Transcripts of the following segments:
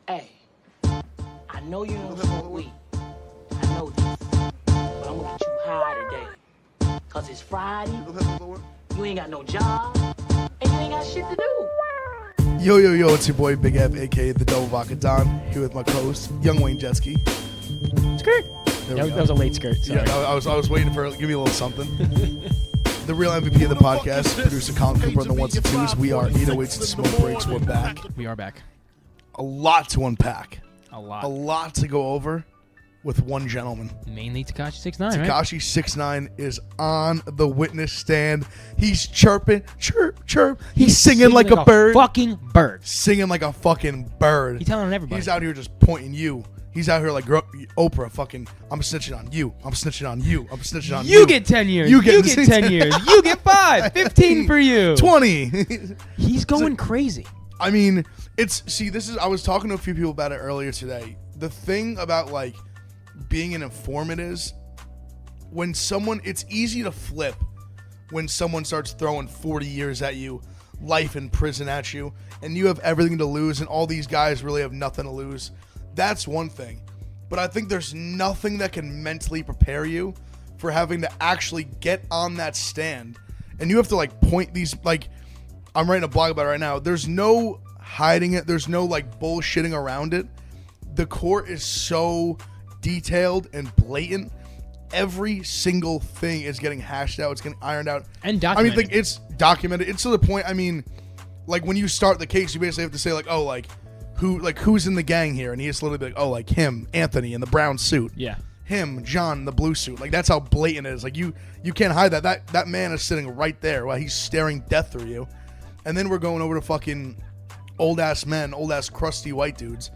Hey, I know you don't smoke weed. I know this. But I'm gonna get you high today. Cause it's Friday, you ain't got no job, and you ain't got shit to do. Yo, it's your boy Big F, aka the Double Vodka Don, here with my co-host, Young Wayne Jetski. Skirt. That was a late skirt. Sorry. Yeah, I was waiting for give me a little something. The real MVP of the podcast, producer Colin Cooper on the ones and twos. We are 808s and Smoke Breaks. We're back. We are back. A lot to unpack. A lot. A lot to go over with one gentleman. Mainly Tekashi 6ix9ine, right? Tekashi 6ix9ine is on the witness stand. He's chirping, chirp. He's singing like a bird. Fucking bird. Singing like a fucking bird. He's telling everybody. He's out here just pointing you. He's out here like Oprah, fucking, I'm snitching on you. I'm snitching on you. I'm snitching on you. You get 10 years. You get 10 years. You get 5. 15 for you. 20. He's going crazy. I mean, I was talking to a few people about it earlier today. The thing about, like, being an informant is when it's easy to flip when someone starts throwing 40 years at you, life in prison at you, and you have everything to lose, and all these guys really have nothing to lose. That's one thing. But I think there's nothing that can mentally prepare you for having to actually get on that stand. And you have to, like, point these, like, I'm writing a blog about it right now. There's no hiding it. There's no, like, bullshitting around it. The court is so detailed and blatant. Every single thing is getting hashed out. It's getting ironed out. And documented. I mean, it's documented. It's to the point, I mean, like, when you start the case, you basically have to say, like, oh, like, who's in the gang here? And he has to literally be like, oh, like him, Anthony in the brown suit. Yeah. Him, John in the blue suit. Like, that's how blatant it is. Like, you can't hide that. That man is sitting right there while he's staring death through you. And then we're going over to fucking old-ass men, old-ass crusty white dudes.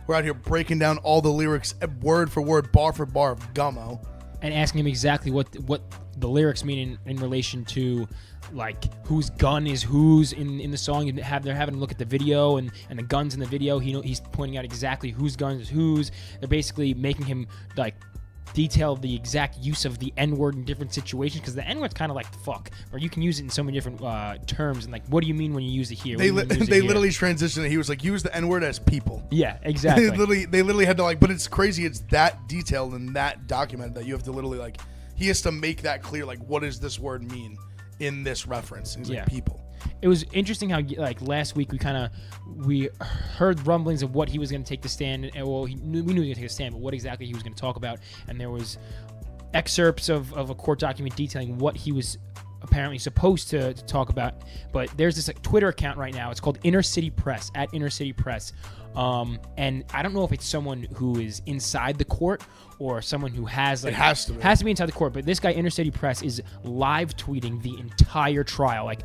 We're out here breaking down all the lyrics word for word, bar for bar of Gummo. And asking him exactly what the lyrics mean in relation to, like, whose gun is whose in the song. And they're having a look at the video and the guns in the video. He's pointing out exactly whose gun is whose. They're basically making him, like, detail the exact use of the N-word in different situations, because the N-word's kind of like fuck, or you can use it in so many different terms, and like, what do you mean when you use it here? They literally transitioned it. He was like, use the N-word as people. Yeah, exactly. They literally had to, like, but it's crazy. It's that detailed and that documented that you have to literally, like, he has to make that clear, like, what does this word mean in this reference? And he's like, people. It was interesting how, like, last week we heard rumblings of what he was going to take the stand. And, well, we knew he was going to take a stand, but what exactly he was going to talk about. And there was excerpts of a court document detailing what he was apparently supposed to talk about. But there's this, like, Twitter account right now. It's called Inner City Press, at Inner City Press. And I don't know if it's someone who is inside the court or someone who has, like, it has to be inside the court. But this guy, Inner City Press, is live tweeting the entire trial, like,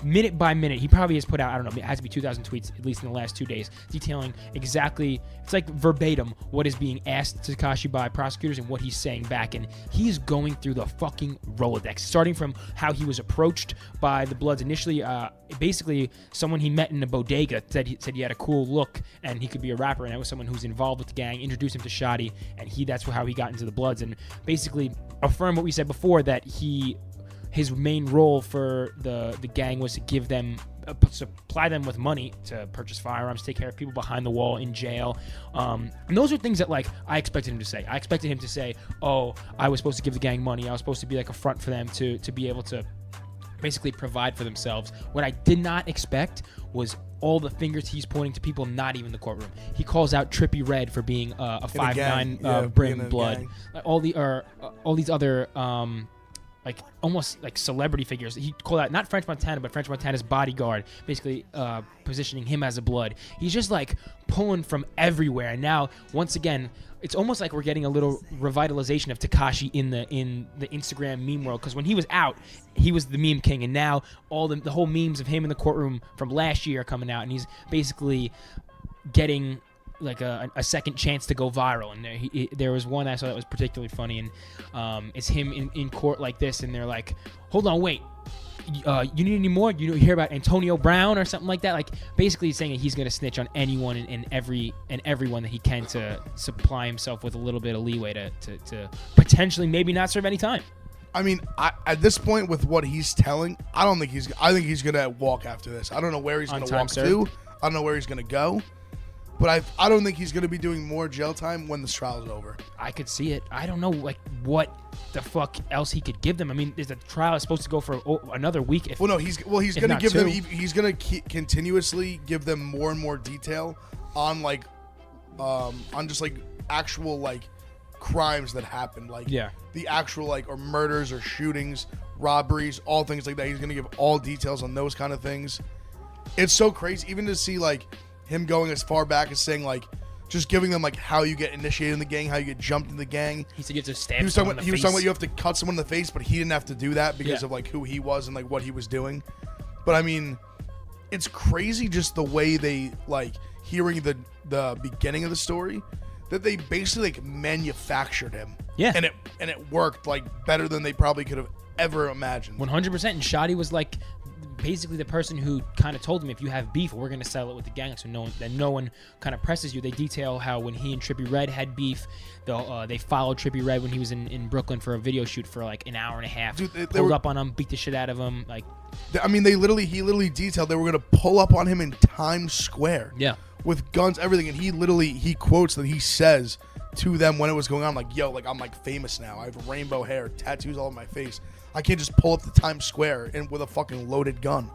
minute by minute. He probably has put out, I don't know, it has to be 2,000 tweets, at least in the last 2 days, detailing exactly, it's like verbatim, what is being asked to Tekashi by prosecutors and what he's saying back. And he's going through the fucking Rolodex, starting from how he was approached by the Bloods initially. Basically, someone he met in a bodega said he had a cool look and he could be a rapper, and that was someone who's involved with the gang, introduced him to Shoddy, and that's how he got into the Bloods, and basically affirmed what we said before, that his main role for the gang was to give them, supply them with money to purchase firearms, take care of people behind the wall in jail. And those are things that, like, I expected him to say. I expected him to say, oh, I was supposed to give the gang money. I was supposed to be like a front for them to be able to basically provide for themselves. What I did not expect was all the fingers he's pointing to people not even in the courtroom. He calls out Trippie Redd for being a 5'9" brim blood. All these other like, almost like celebrity figures. He called out not French Montana, but French Montana's bodyguard, basically positioning him as a blood. He's just, like, pulling from everywhere. And now, once again, it's almost like we're getting a little revitalization of Tekashi in the Instagram meme world, because when he was out, he was the meme king, and now all the whole memes of him in the courtroom from last year are coming out, and he's basically getting, like, a second chance to go viral. And there was one I saw that was particularly funny, and it's him in court like this, and they're like, hold on, wait, you need any more? You hear about Antonio Brown or something like that? Like, basically saying that he's going to snitch on anyone and everyone that he can to supply himself with a little bit of leeway to potentially maybe not serve any time. I mean, at this point, with what he's telling, I think he's going to walk after this. I don't know where he's going to walk to. I don't know where he's going to go. But I don't think he's going to be doing more jail time when this trial is over. I could see it. I don't know, like, what the fuck else he could give them. I mean, is the trial supposed to go for another week? He's going to give them. He's going to continuously give them more and more detail on like, on just like actual like crimes that happened, like the actual like or murders or shootings, robberies, all things like that. He's going to give all details on those kind of things. It's so crazy, even to see like him going as far back as saying like just giving them like how you get initiated in the gang, how you get jumped in the gang. He said you have to stab. He was talking about you have to cut someone in the face, but he didn't have to do that because of like who he was and like what he was doing. But I mean, it's crazy just the way they like hearing the beginning of the story that they basically like manufactured him. Yeah, and it worked like better than they probably could have ever imagined. 100%. And Shotty was like basically the person who kind of told him, if you have beef, we're going to settle it with the gang, so no one kind of presses you. They detail how when he and Trippie Redd had beef, they followed Trippie Redd when he was in Brooklyn for a video shoot for like an hour and a half. Dude, they pulled up on him, beat the shit out of him. Like, I mean, he literally detailed they were going to pull up on him in Times Square. Yeah. With guns, everything, and he quotes that he says to them when it was going on, like, yo, like, I'm like famous now. I have rainbow hair, tattoos all over my face. I can't just pull up to Times Square and with a fucking loaded gun.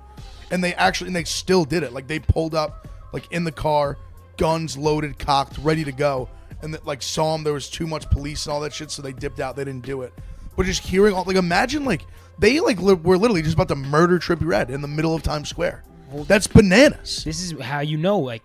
And they still did it. Like, they pulled up, like, in the car, guns loaded, cocked, ready to go. And like saw him, there was too much police and all that shit, so they dipped out. They didn't do it. But just hearing all, like, imagine like they like were literally just about to murder Trippie Redd in the middle of Times Square. That's bananas. This is how you know, like,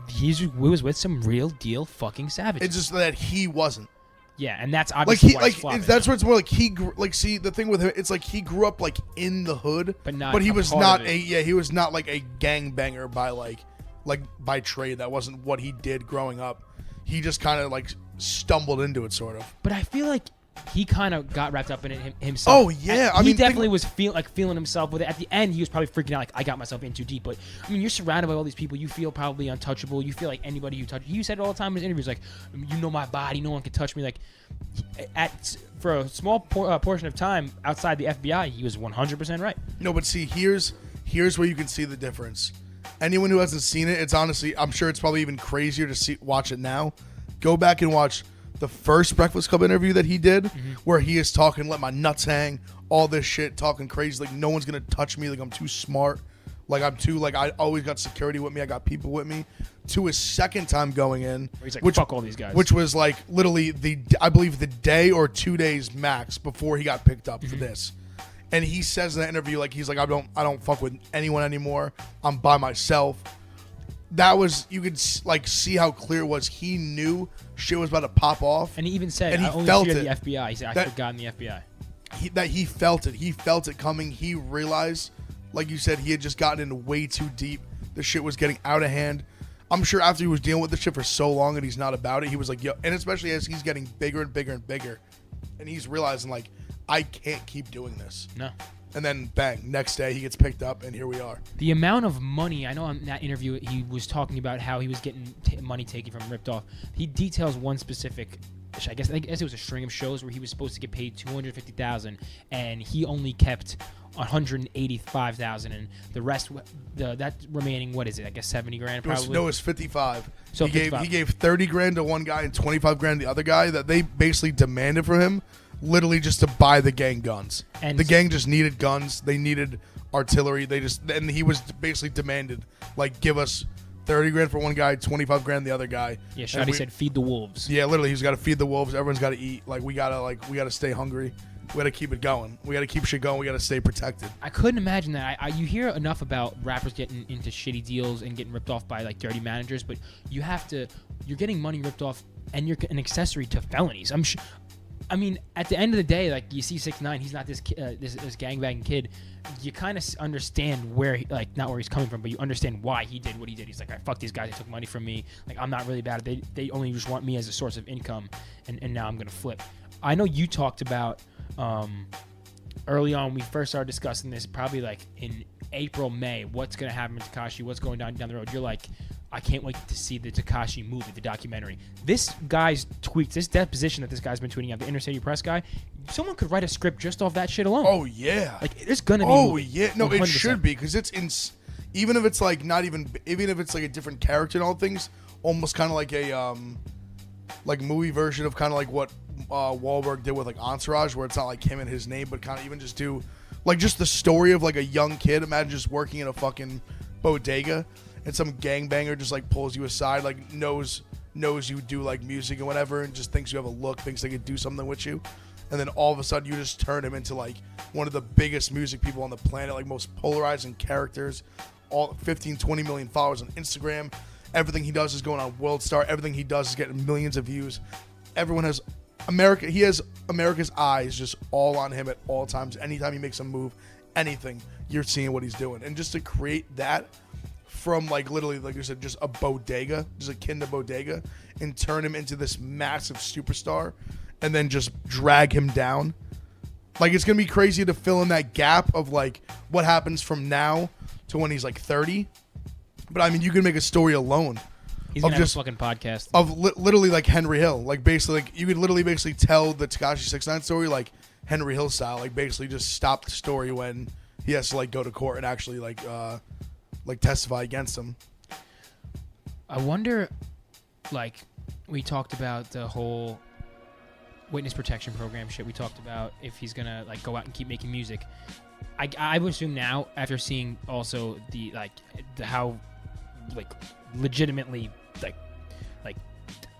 he was with some real deal fucking savages. It's just that he wasn't. Yeah, and that's obviously that's what it's more like. See, the thing with him, it's like he grew up like in the hood, but he was not he was not like a gangbanger by trade. That wasn't what he did growing up. He just kind of like stumbled into it, sort of. But I feel like he kind of got wrapped up in it himself. Oh yeah, he definitely was feeling himself with it. At the end, he was probably freaking out, like, I got myself in too deep. But I mean, you're surrounded by all these people. You feel probably untouchable. You feel like anybody you touch. You said it all the time in his interviews, like, you know my body, no one can touch me. Like, for a small portion of time outside the FBI, he was 100% right. No, but see, here's where you can see the difference. Anyone who hasn't seen it, it's honestly, I'm sure it's probably even crazier to watch it now. Go back and watch the first Breakfast Club interview that he did, where he is talking, let my nuts hang, all this shit, talking crazy, like no one's gonna touch me, like I'm too smart, like I'm too, like I always got security with me, I got people with me. To his second time going in, he's like, fuck all these guys, which was like literally I believe the day or 2 days max before he got picked up for this. And he says in that interview, like, he's like, I don't fuck with anyone anymore. I'm by myself. That was, you could like see how clear it was. He knew shit was about to pop off. And he even said, and I only fear the FBI. He said, I forgot in the FBI. He felt it. He felt it coming. He realized, like you said, he had just gotten in way too deep. The shit was getting out of hand. I'm sure after he was dealing with the shit for so long and he's not about it, he was like, yo, and especially as he's getting bigger and bigger and bigger, and he's realizing, like, I can't keep doing this. No. And then, bang, next day he gets picked up, and here we are. The amount of money, I know in that interview he was talking about how he was getting money taken from ripped off. He details one specific, I guess it was a string of shows where he was supposed to get paid $250,000, and he only kept $185,000, and the rest, that remaining, what is it? I guess $70,000 probably. No, it's $55,000. So he gave $30,000 to one guy and $25,000 to the other guy that they basically demanded from him. Literally just to buy the gang guns. And the gang just needed guns. They needed artillery. And he was basically demanded, like, give us $30,000 for one guy, $25,000 the other guy. Yeah, Shotty said, feed the wolves. Yeah, literally, he's got to feed the wolves. Everyone's got to eat. Like, we gotta stay hungry. We gotta keep it going. We gotta keep shit going. We gotta stay protected. I couldn't imagine that. You hear enough about rappers getting into shitty deals and getting ripped off by like dirty managers, but you're getting money ripped off, and you're an accessory to felonies. I mean, at the end of the day, like, you see 6ix9ine, he's not this gangbanging kid. You kind of understand where, not where he's coming from, but you understand why he did what he did. He's like, I fuck these guys, they took money from me. Like, I'm not really bad. They only just want me as a source of income, and now I'm going to flip. I know you talked about, early on, we first started discussing this, probably like in April, May, what's going to happen with Tekashi, what's going down the road. You're like, I can't wait to see the Tekashi movie, the documentary. This guy's tweets, this deposition that this guy's been tweeting out, the Inner City Press guy, someone could write a script just off that shit alone. Oh, yeah. Like, there's going to be Oh, yeah. No, 100%. it should be, because it's even if it's like not even if it's like a different character and all things, almost kind of like a like movie version of kind of like what Wahlberg did with like Entourage, where it's not like him and his name, but kind of even just do like just the story of like a young kid. Imagine just working in a fucking bodega and some gangbanger just like pulls you aside, like knows you do like music and whatever, and just thinks you have a look, thinks they could do something with you, and then all of a sudden you just turn him into like one of the biggest music people on the planet, like most polarizing characters, all 15-20 million followers on Instagram. Everything he does is going on World Star. Everything he does is getting millions of views. Everyone has he has America's eyes just all on him at all times. Anytime he makes a move, anything, you're seeing what he's doing. And just to create that from like literally, like you said, just a bodega, just a kid in a bodega, and turn him into this massive superstar, and then just drag him down. Like, it's going to be crazy to fill in that gap of like what happens from now to when he's like 30. But I mean, you can make a story alone. He's gonna have a fucking podcast of literally like Henry Hill. Like basically, like you could literally basically tell the Tekashi 6ix9ine story like Henry Hill style. Like basically just stop the story when he has to like go to court and actually like testify against him. I wonder, like, we talked about the whole witness protection program shit. We talked about if he's gonna like go out and keep making music. I would assume now, after seeing also the how like legitimately like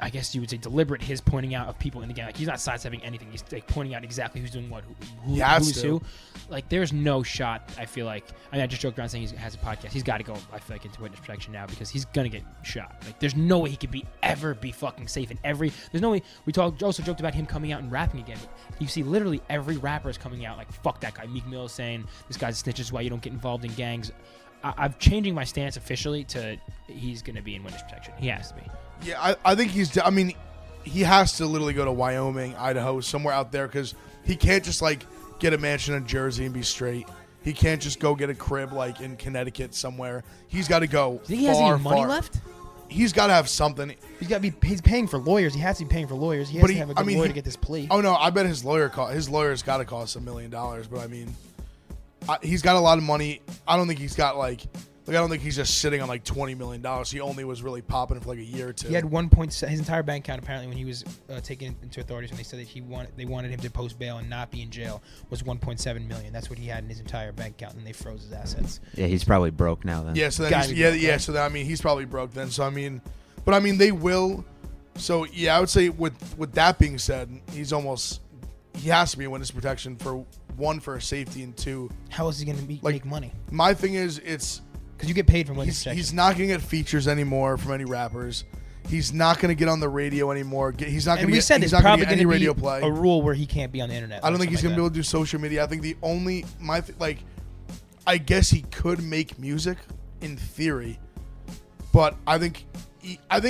I guess you would say deliberate his pointing out of people in the gang. Like, he's not sidestepping anything. He's like pointing out exactly who's doing what, who's who. Like, there's no shot. I feel like, I mean, I just joked around saying he has a podcast. He's got to go, I feel like, into witness protection now because he's gonna get shot. Like, there's no way he could ever be fucking safe in every. There's no way. We also joked about him coming out and rapping again. But you see, literally every rapper is coming out like, fuck that guy. Meek Mill is saying this guy's a snitch. Is why you don't get involved in gangs. I'm changing my stance officially to he's gonna be in witness protection. He has to be. Yeah, I think I mean, he has to literally go to Wyoming, Idaho, somewhere out there, because he can't just like get a mansion in Jersey and be straight. He can't just go get a crib like in Connecticut somewhere. He's got to go. Do you think he has any money left? He's got to have something. He's paying for lawyers. He has to be paying for lawyers. He has to have a good lawyer to get this plea. Oh no, I bet his lawyer's got to cost $1 million. But I mean, he's got a lot of money. I don't think he's got like I don't think he's just sitting on like $20 million. He only was really popping for like a year or two. He had 1.7. His entire bank account, apparently, when he was taken into authorities, when they said that they wanted him to post bail and not be in jail, was 1.7 million. That's what he had in his entire bank account, and they froze his assets. Yeah, he's probably broke now then. Yeah, so then so then, I mean, he's probably broke then. So I mean, but I mean, they will. So yeah, I would say with that being said, he has to be in witness protection for one, for safety, and two, how else is he going to make money? My thing is, it's because you get paid from witness protection. He's not going to get features anymore from any rappers. He's not going to get on the radio anymore. He's not going to get. He's not going to get any radio play. A rule where he can't be on the internet. I don't think he's going to be able to do social media. I think the only I guess he could make music in theory, but I think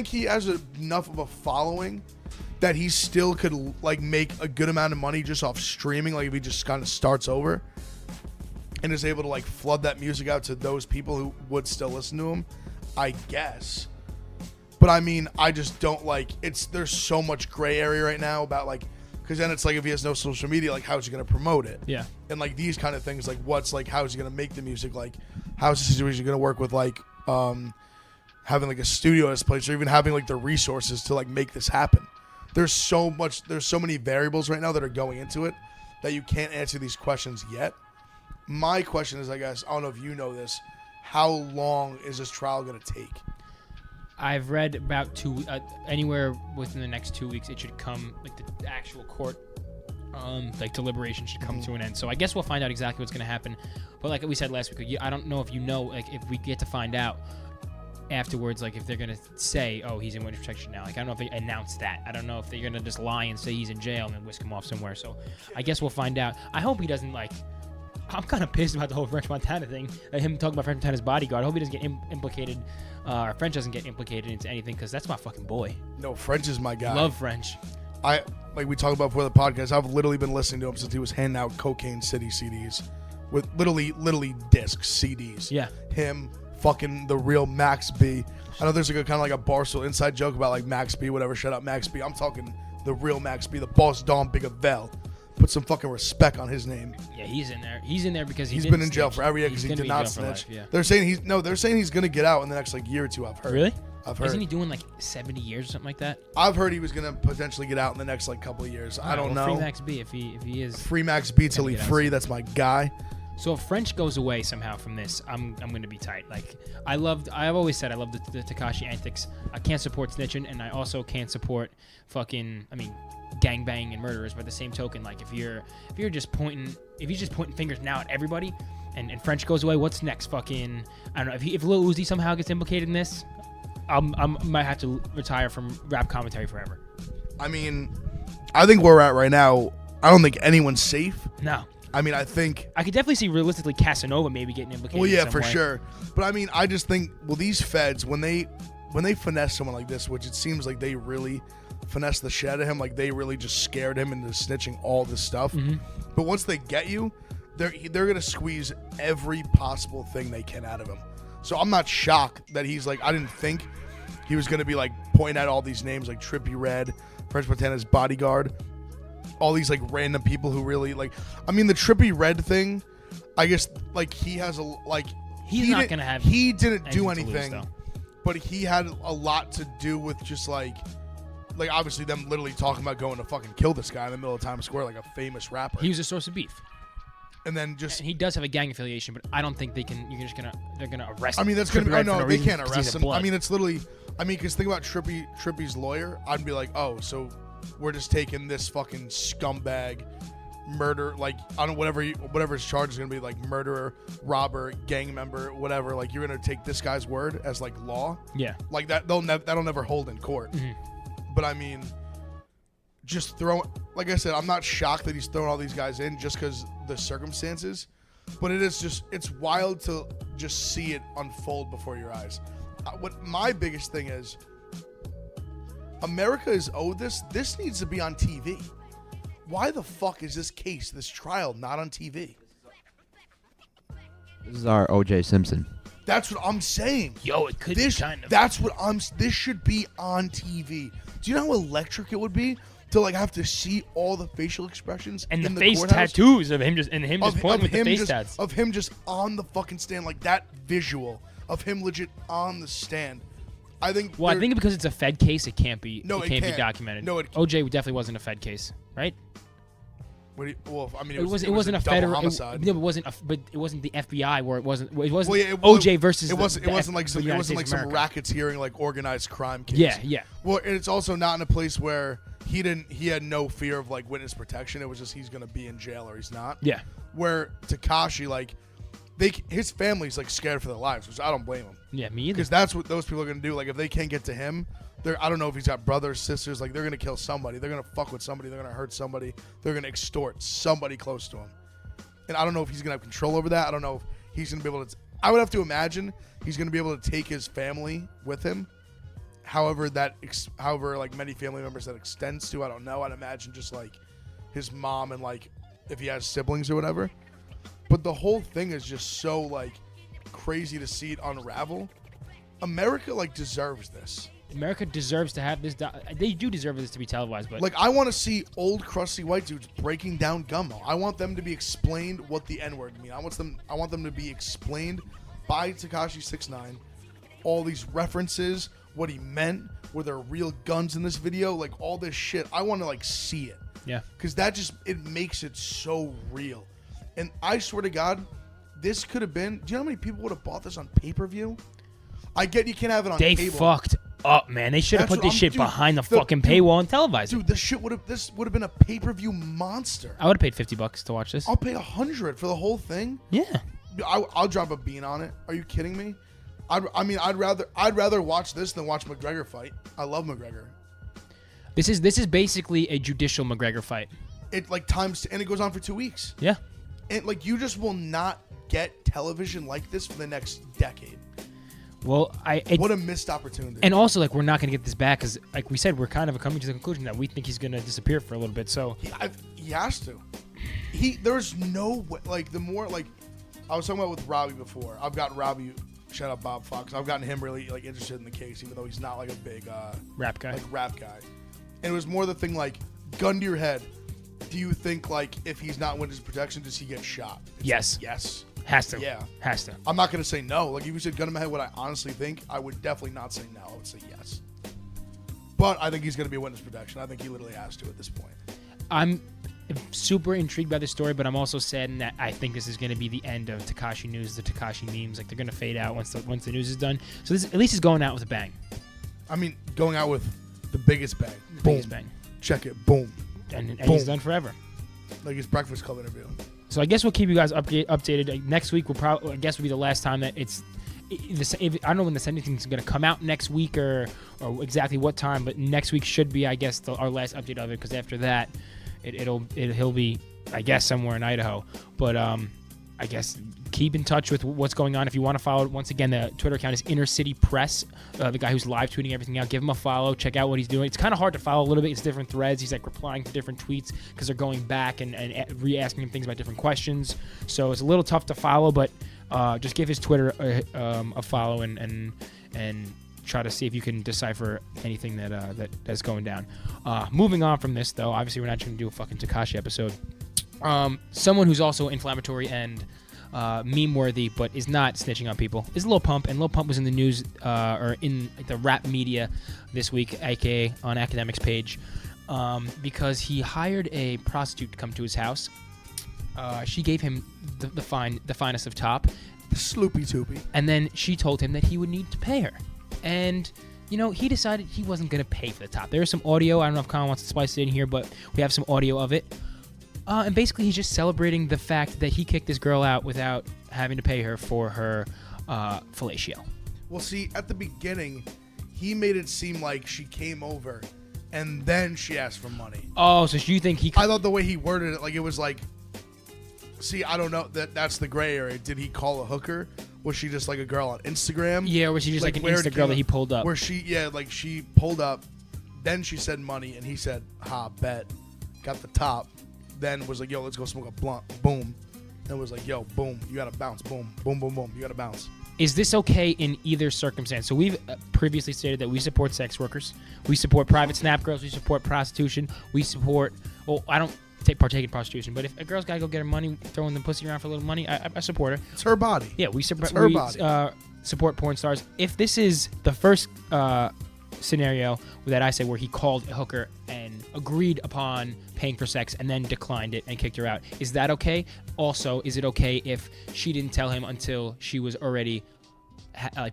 he has enough of a following that he still could like make a good amount of money just off streaming. Like if he just kind of starts over and is able to like flood that music out to those people who would still listen to him, I guess. But I mean, I just don't there's so much gray area right now about because then it's like if he has no social media, like how's he going to promote it? Yeah. And like these kind of things, like how's he going to make the music? Like how's the situation going to work with having like a studio at his place, or even having like the resources to like make this happen? There's so many variables right now that are going into it that you can't answer these questions yet. My question is, I guess, I don't know if you know this, how long is this trial going to take? I've read about anywhere within the next 2 weeks, it should come, like the actual court, deliberation should come to an end. So I guess we'll find out exactly what's going to happen. But like we said last week, I don't know if you know, like if we get to find out afterwards, like if they're going to say, oh, he's in witness protection now. Like I don't know if they announce that. I don't know if they're going to just lie and say he's in jail and then whisk him off somewhere. So I guess we'll find out. I hope he doesn't I'm kind of pissed about the whole French Montana thing. Him talking about French Montana's bodyguard. I hope he doesn't get implicated, or French doesn't get implicated into anything, because that's my fucking boy. No, French is my guy. Love French. Like we talked about before the podcast, I've literally been listening to him since he was handing out Cocaine City CDs with literally discs, CDs. Yeah. Him, fucking the real Max B. I know there's like a kind of like a Barstool inside joke about like Max B, whatever. Shut up, Max B. I'm talking the real Max B, the boss Don Bigavel. Put some fucking respect on his name. Yeah, he's in there. He's in there because he's been in jail for every year because he did not snitch. Life, yeah. They're saying he's going to get out in the next year or two. I've heard. Really? I've heard. Isn't he doing like 70 years or something like that? I've heard he was gonna potentially get out in the next like couple of years. I don't know. Free Max B if he is. Free Max B till he free. That's my guy. So if French goes away somehow from this, I'm gonna be tight. Like I've always said I love the Tekashi antics. I can't support snitching, and I also can't support gangbang and murderers. But at the same token, like if you're just pointing fingers now at everybody, and French goes away, what's next? Fucking I don't know. If Lil Uzi somehow gets implicated in this, I might have to retire from rap commentary forever. I mean, I think where we're at right now, I don't think anyone's safe. No. I mean, I think I could definitely see realistically Casanova maybe getting implicated. Well, yeah, in some for way. sure. But I mean, I just think, well, these feds, when they finesse someone like this, which it seems like they really finesse the shit out of him, like they really just scared him into snitching all this stuff. Mm-hmm. But once they get you, they're gonna squeeze every possible thing they can out of him. So I'm not shocked that he's like, I didn't think he was gonna be like pointing out all these names like Trippie Redd, French Montana's bodyguard, all these like random people who really like. I mean, the Trippie Redd thing, I guess like he has a like. He's not gonna have. He didn't do anything to anything, lose, but he had a lot to do with just like obviously them literally talking about going to fucking kill this guy in the middle of Times Square, like a famous rapper. He was a source of beef. And then just and he does have a gang affiliation, but I don't think they can. They're gonna arrest him. I mean, that's gonna be. Oh no, they can't arrest him. Blood. I mean, it's literally. I mean, because think about Trippie's lawyer. I'd be like, oh, so we're just taking this fucking scumbag, murder, like I don't whatever his charge is gonna be, like murderer, robber, gang member, whatever. Like you're gonna take this guy's word as like law. Yeah. Like that'll never hold in court. Mm-hmm. But I mean, just like I said, I'm not shocked that he's throwing all these guys in just because the circumstances. But it's wild to just see it unfold before your eyes. What my biggest thing is, America is owed this. This needs to be on TV. Why the fuck is this trial, not on TV? This is our O.J. Simpson. That's what I'm saying. Yo, it could be kind of. This should be on TV. Do you know how electric it would be to like have to see all the facial expressions and in the face courthouse? tattoos of him just pointing with the face tats of him just on the fucking stand, like that visual of him legit on the stand. I think. Well, I think because it's a Fed case, it can't be. No, it can't be documented. No, OJ definitely wasn't a Fed case, right? Well, I mean, it wasn't a federal homicide. But it wasn't the FBI where it wasn't. Well, OJ versus. It wasn't like some racketeering like organized crime case. Yeah. Well, and it's also not in a place where he had no fear of like witness protection. It was just he's gonna be in jail or he's not. Yeah. Where Tekashi, like, his family's like scared for their lives, which I don't blame him. Yeah, me either. Because that's what those people are gonna do. Like, if they can't get to him, I don't know if he's got brothers, sisters. Like, they're gonna kill somebody. They're gonna fuck with somebody. They're gonna hurt somebody. They're gonna extort somebody close to him. And I don't know if he's gonna have control over that. I don't know if he's gonna be able to. I would have to imagine he's gonna be able to take his family with him. However, like many family members that extends to, I don't know. I'd imagine just like his mom and like if he has siblings or whatever. But the whole thing is just so like crazy to see it unravel. America like deserves this. America deserves to have this. They do deserve this to be televised, but like I want to see old crusty white dudes breaking down Gummo. I want them to be explained what the N-word mean. I want them to be explained by Tekashi 6ix9ine. All these references, what he meant, were there real guns in this video, like all this shit. I want to like see it. Yeah. Because it makes it so real. And I swear to God, this could have been. Do you know how many people would have bought this on pay-per-view? I get you can't have it on cable. They fucked up, man. They should have put this shit behind the fucking paywall and televised it. Dude, this would have been a pay-per-view monster. I would have paid $50 to watch this. I'll pay $100 for the whole thing. Yeah. I'll drop a bean on it. Are you kidding me? I'd rather watch this than watch McGregor fight. I love McGregor. This is basically a judicial McGregor fight. It like and it goes on for 2 weeks. Yeah. And like you just will not get television like this for the next decade. Well, what a missed opportunity. And also, like, we're not going to get this back because, like we said, we're kind of coming to the conclusion that we think he's going to disappear for a little bit. So he has to. There's no way. Like, the more, like, I was talking about with Robbie before. I've gotten Robbie, shout out Bob Fox. I've gotten him really, like, interested in the case, even though he's not, like, a big rap guy. And it was more the thing, like, gun to your head. Do you think, like, if he's not witness protection, does he get shot? Yes. Yes. Has to. Yeah. Has to. I'm not going to say no. Like, if you said gun to my head what I honestly think, I would definitely not say no. I would say yes. But I think he's going to be a witness protection. I think he literally has to at this point. I'm super intrigued by the story, but I'm also saddened that I think this is going to be the end of Tekashi news, the Tekashi memes. Like, they're going to fade out once the news is done. So this at least is going out with a bang. I mean, going out with the biggest bang. The Boom. biggest bang. Check it. Boom. And Boom. he's done forever. Like his Breakfast Club interview. So I guess we'll keep you guys updated. Next week will probably, I guess, will be the last time that it's. I don't know when the sentencing is going to come out next week or exactly what time, but next week should be, I guess, our last update of it, because after that, he'll be, I guess, somewhere in Idaho. But I guess keep in touch with what's going on. If you want to follow, once again, the Twitter account is Inner City Press, the guy who's live tweeting everything out. Give him a follow. Check out what he's doing. It's kind of hard to follow a little bit. It's different threads. He's like replying to different tweets because they're going back and re-asking him things about different questions. So it's a little tough to follow, but just give his Twitter a follow and try to see if you can decipher anything that's going down. Moving on from this, though, obviously we're not trying to do a fucking Tekashi episode. Someone who's also inflammatory and meme-worthy, but is not snitching on people, is Lil Pump. And Lil Pump was in the news or in the rap media this week, aka on Academics page, because he hired a prostitute to come to his house. She gave him the finest of top, Sloopy Toopy. and then she told him that he would need to pay her. And, he decided he wasn't going to pay for the top. There's some audio. I don't know if Colin wants to splice it in here, but we have some audio of it. And basically, he's just celebrating the fact that he kicked this girl out without having to pay her for her fellatio. Well, see, at the beginning, he made it seem like she came over, and then she asked for money. Oh, so you think he... I thought the way he worded it, like, it was like... See, I don't know. That's the gray area. Did he call a hooker? Was she just like a girl on Instagram? Yeah, or was she just like an where it Insta girl came that he up- pulled up? Where she pulled up, then she said money, and he said, ha, bet. Got the top. Then was like, yo, let's go smoke a blunt. Boom. Then was like, yo, boom, you gotta bounce. Boom, boom, boom, boom. You gotta bounce. Is this okay in either circumstance? So we've previously stated that we support sex workers. We support private snap girls. We support prostitution. We support... Well, I don't partake in prostitution, but if a girl's got to go get her money, throwing the pussy around for a little money, I support her. It's her body. Yeah, we It's her body. support porn stars. If this is the first scenario that I say where he called a hooker and agreed upon paying for sex and then declined it and kicked her out, is that okay? Also, is it okay if she didn't tell him until she was already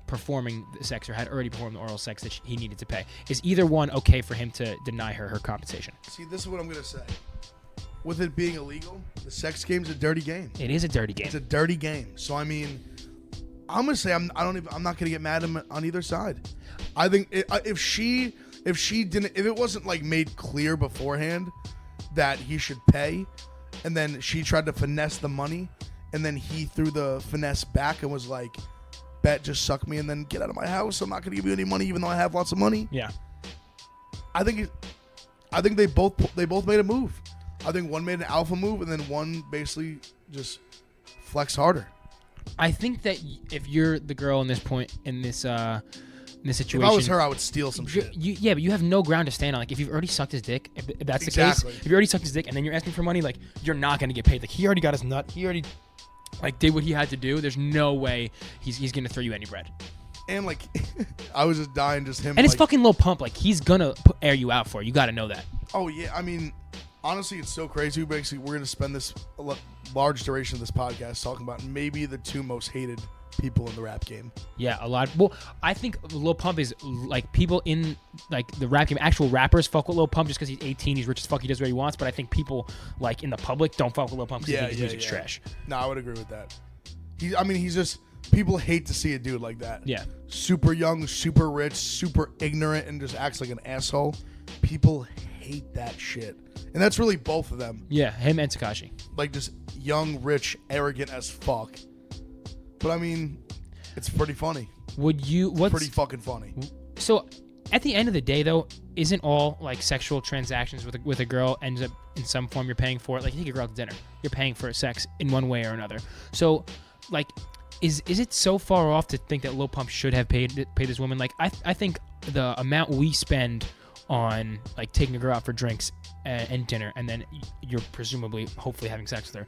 performing the sex or had already performed the oral sex that he needed to pay? Is either one okay for him to deny her compensation? See, this is what I'm going to say. With it being illegal, the sex game's a dirty game. It is a dirty game. It's a dirty game. So, I mean, I'm going to say I'm not going to get mad on either side. I think if it wasn't like made clear beforehand that he should pay, and then she tried to finesse the money, and then he threw the finesse back and was like, bet, just suck me and then get out of my house. I'm not going to give you any money even though I have lots of money. Yeah. I think they both made a move. I think one made an alpha move and then one basically just flex harder. I think that if you're the girl in this situation, If I was her, I would steal some shit. Yeah, but you have no ground to stand on. Like, if you've already sucked his dick, if that's Exactly. the case, if you already sucked his dick and then you're asking for money, like, you're not going to get paid. Like, he already got his nut. He already, did what he had to do. There's no way he's going to throw you any bread. And, like, I was just dying just him. And it's fucking Lil Pump. Like, he's going to air you out for it. You got to know that. Oh, yeah. I mean, honestly, it's so crazy. Basically, we're going to spend this large duration of this podcast talking about maybe the two most hated people in the rap game. Yeah, a lot. Well, I think Lil Pump is, like, people in, like, the rap game, actual rappers fuck with Lil Pump just because he's 18, he's rich as fuck, he does what he wants, but I think people, like, in the public don't fuck with Lil Pump because they think his music's trash. No, I would agree with that. He's just, people hate to see a dude like that. Yeah. Super young, super rich, super ignorant, and just acts like an asshole. People hate that shit. And that's really both of them. Yeah, him and Tekashi. Like, just young, rich, arrogant as fuck. But, I mean, it's pretty funny. Pretty fucking funny. So, at the end of the day, though, isn't all, like, sexual transactions with a girl ends up in some form you're paying for it? Like, you take a girl out to dinner. You're paying for sex in one way or another. So, like, is it so far off to think that Lil Pump should have paid this woman? Like, I think the amount we spend on, like, taking a girl out for drinks and dinner, and then you're presumably, hopefully having sex with her,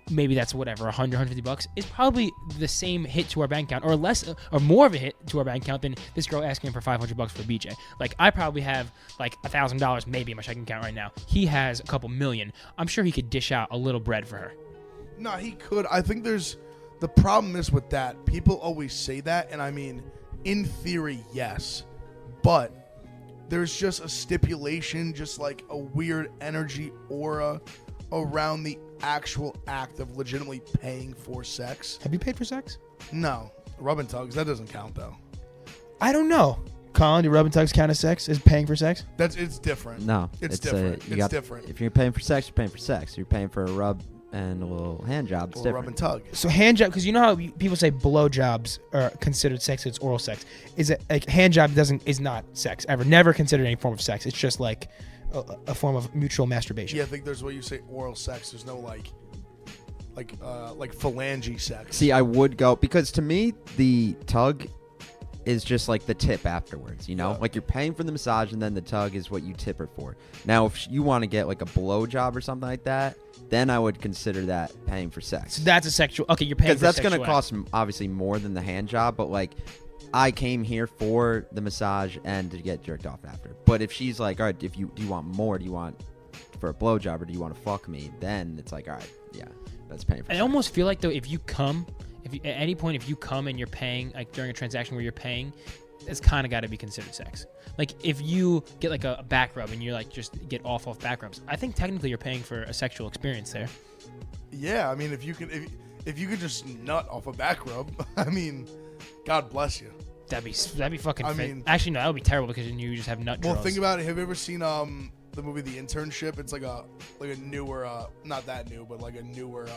maybe that's whatever, $100-$150, is probably the same hit to our bank account, or less, or more of a hit to our bank account than this girl asking him for $500 for a BJ. Like, I probably have like $1,000 maybe in my checking account right now. He has a couple million. I'm sure he could dish out a little bread for her. No, he could. I think the problem is with that. People always say that, and I mean, in theory, yes, but there's just a stipulation, just like a weird energy aura around the actual act of legitimately paying for sex. Have you paid for sex? No. Rub and tugs, that doesn't count though. I don't know. Colin, do rub and tugs count as sex? Is paying for sex? It's different. No. It's different. It's different. If you're paying for sex, you're paying for sex. You're paying for a rub and a little hand job. It's different. Rub and tug. So hand job, because you know how people say blow jobs are considered sex, it's oral sex. Is it like hand job is not sex ever? Never considered any form of sex. It's just like a form of mutual masturbation. Yeah, I think there's what you say oral sex. There's no like phalange sex. See, I would go, because to me the tug is just like the tip afterwards, you know? Yeah. Like, you're paying for the massage and then the tug is what you tip her for. Now, if you want to get like a blow job or something like that, then I would consider that paying for sex. So that's a sexual. Okay, you're paying for Because that's going to cost obviously more than the hand job, but like, I came here for the massage and to get jerked off after. But if she's like, all right, do you want more? Do you want for a blow job, or do you want to fuck me? Then it's like, all right, yeah, that's paying for I sex. almost feel like, though, if you come, at any point, if you come and you're paying, like during a transaction where you're paying, it's kind of got to be considered sex. Like, if you get like a back rub and you're like just get off back rubs, I think technically you're paying for a sexual experience there. Yeah, I mean, if you could just nut off a back rub, I mean, God bless you. That'd be fucking. I mean, actually, no, that would be terrible, because then you just have nut draws. Well, think about it. Have you ever seen the movie The Internship? It's like a newer, not that new, but like a newer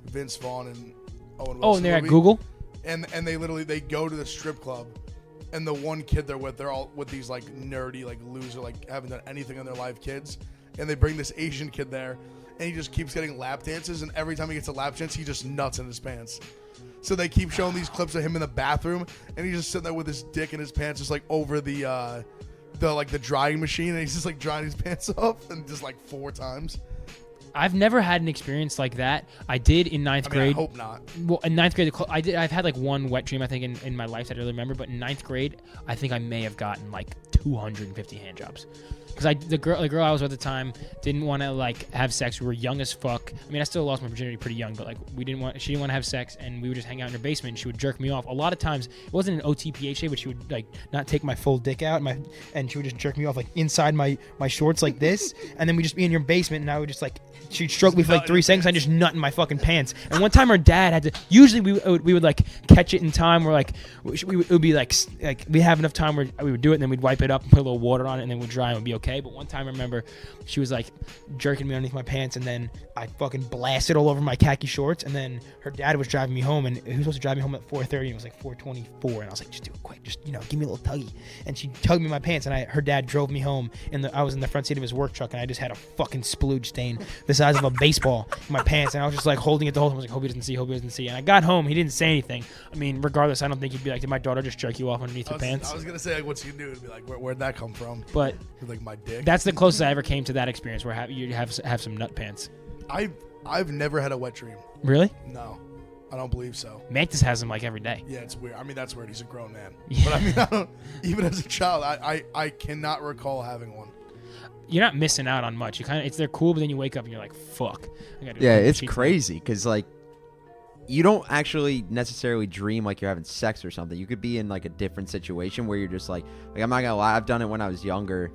Vince Vaughn and Owen Wilson. Oh, and they're movie. at Google. And they go to the strip club, and the one kid they're with, they're all with these like nerdy, like loser, like haven't done anything in their life kids, and they bring this Asian kid there, and he just keeps getting lap dances, and every time he gets a lap dance, he just nuts in his pants. So they keep showing these clips of him in the bathroom, and he's just sitting there with his dick in his pants, just like over the drying machine, and he's just like drying his pants off, and just like 4 times. I've never had an experience like that. I did in ninth grade. I hope not. Well, in ninth grade, I've had like one wet dream, I think, in my life that I really remember. But in ninth grade, I think I may have gotten like 250 hand jobs. Because the girl I was with at the time didn't want to like have sex. We were young as fuck. I mean, I still lost my virginity pretty young, but like she didn't want to have sex, and we would just hang out in her basement. And she would jerk me off. A lot of times, it wasn't an OTPHA, but she would like not take my full dick out, and she would just jerk me off like inside my shorts like this, and then we'd just be in your basement, and I would just like, she'd stroke me for like 3 seconds, and I just nut in my fucking pants. And one time her dad had to. Usually we would like catch it in time where like it would be like we have enough time where we would do it, and then we'd wipe it up and put a little water on it, and then we'd dry and it would be okay. But one time I remember she was like jerking me underneath my pants, and then I fucking blasted all over my khaki shorts, and then her dad was driving me home, and he was supposed to drive me home at 4:30, and it was like 4:24, and I was like, just do it quick, just give me a little tuggy. And she tugged me in my pants, and her dad drove me home, and I was in the front seat of his work truck, and I just had a fucking splooge stain the size of a baseball in my pants, and I was just like holding it the whole time. I was like, hope he doesn't see. And I got home, he didn't say anything. I mean, regardless, I don't think he'd be like, did my daughter just jerk you off underneath your pants? I was gonna say, like, what's he do? It'd be like, where'd that come from? But like my dick. That's the closest I ever came to that experience where you have some nut pants. I've never had a wet dream. Really? No, I don't believe so. Mantis has them like every day. Yeah, it's weird. I mean, that's weird. He's a grown man. Yeah. But I mean, I don't. Even as a child, I cannot recall having one. You're not missing out on much. They're cool, but then you wake up and you're like, fuck. Yeah, it's crazy because like you don't actually necessarily dream like you're having sex or something. You could be in like a different situation where you're just like I'm not gonna lie, I've done it when I was younger.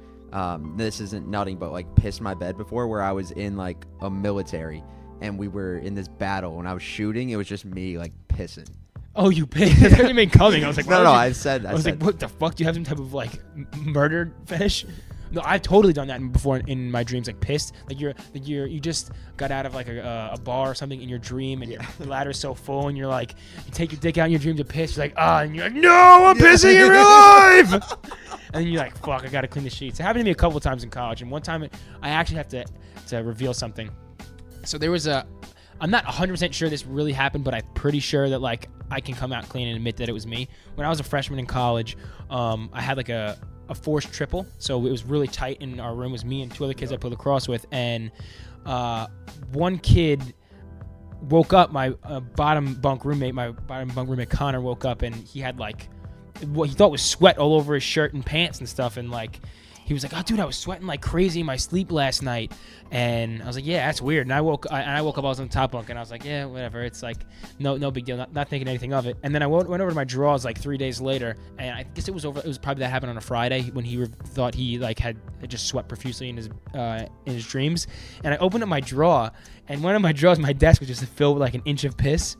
This isn't nutting, but like pissed my bed before, where I was in like a military and we were in this battle and I was shooting. It was just me like pissing. Oh, you pissed? I thought you meant coming. I was like, no. I was like, what the fuck? Do you have some type of like murder fetish? No, I've totally done that before in my dreams, like pissed. Like you just got out of like a bar or something in your dream, and your bladder's so full, and you're like, you take your dick out in your dream to piss. You're like, and you're like, no, I'm pissing in real life. And then you're like, fuck, I gotta clean the sheets. It happened to me a couple of times in college, and one time I actually have to reveal something. So there was I'm not 100% sure this really happened, but I'm pretty sure that like I can come out clean and admit that it was me. When I was a freshman in college, I had like a forced triple, so it was really tight in our room. It was me and 2 other kids I played lacrosse with, and one kid woke up. My bottom bunk roommate Connor woke up, and he had like what he thought was sweat all over his shirt and pants and stuff, and like he was like, "Oh, dude, I was sweating like crazy in my sleep last night." And I was like, "Yeah, that's weird." And I woke up. I was on the top bunk, and I was like, "Yeah, whatever. It's like no big deal. Not thinking anything of it." And then I went over to my drawers like 3 days later, and I guess it was probably that happened on a Friday when he thought he like had just sweat profusely in his dreams. And I opened up my drawer, and one of my drawers, my desk was just filled with like an inch of piss.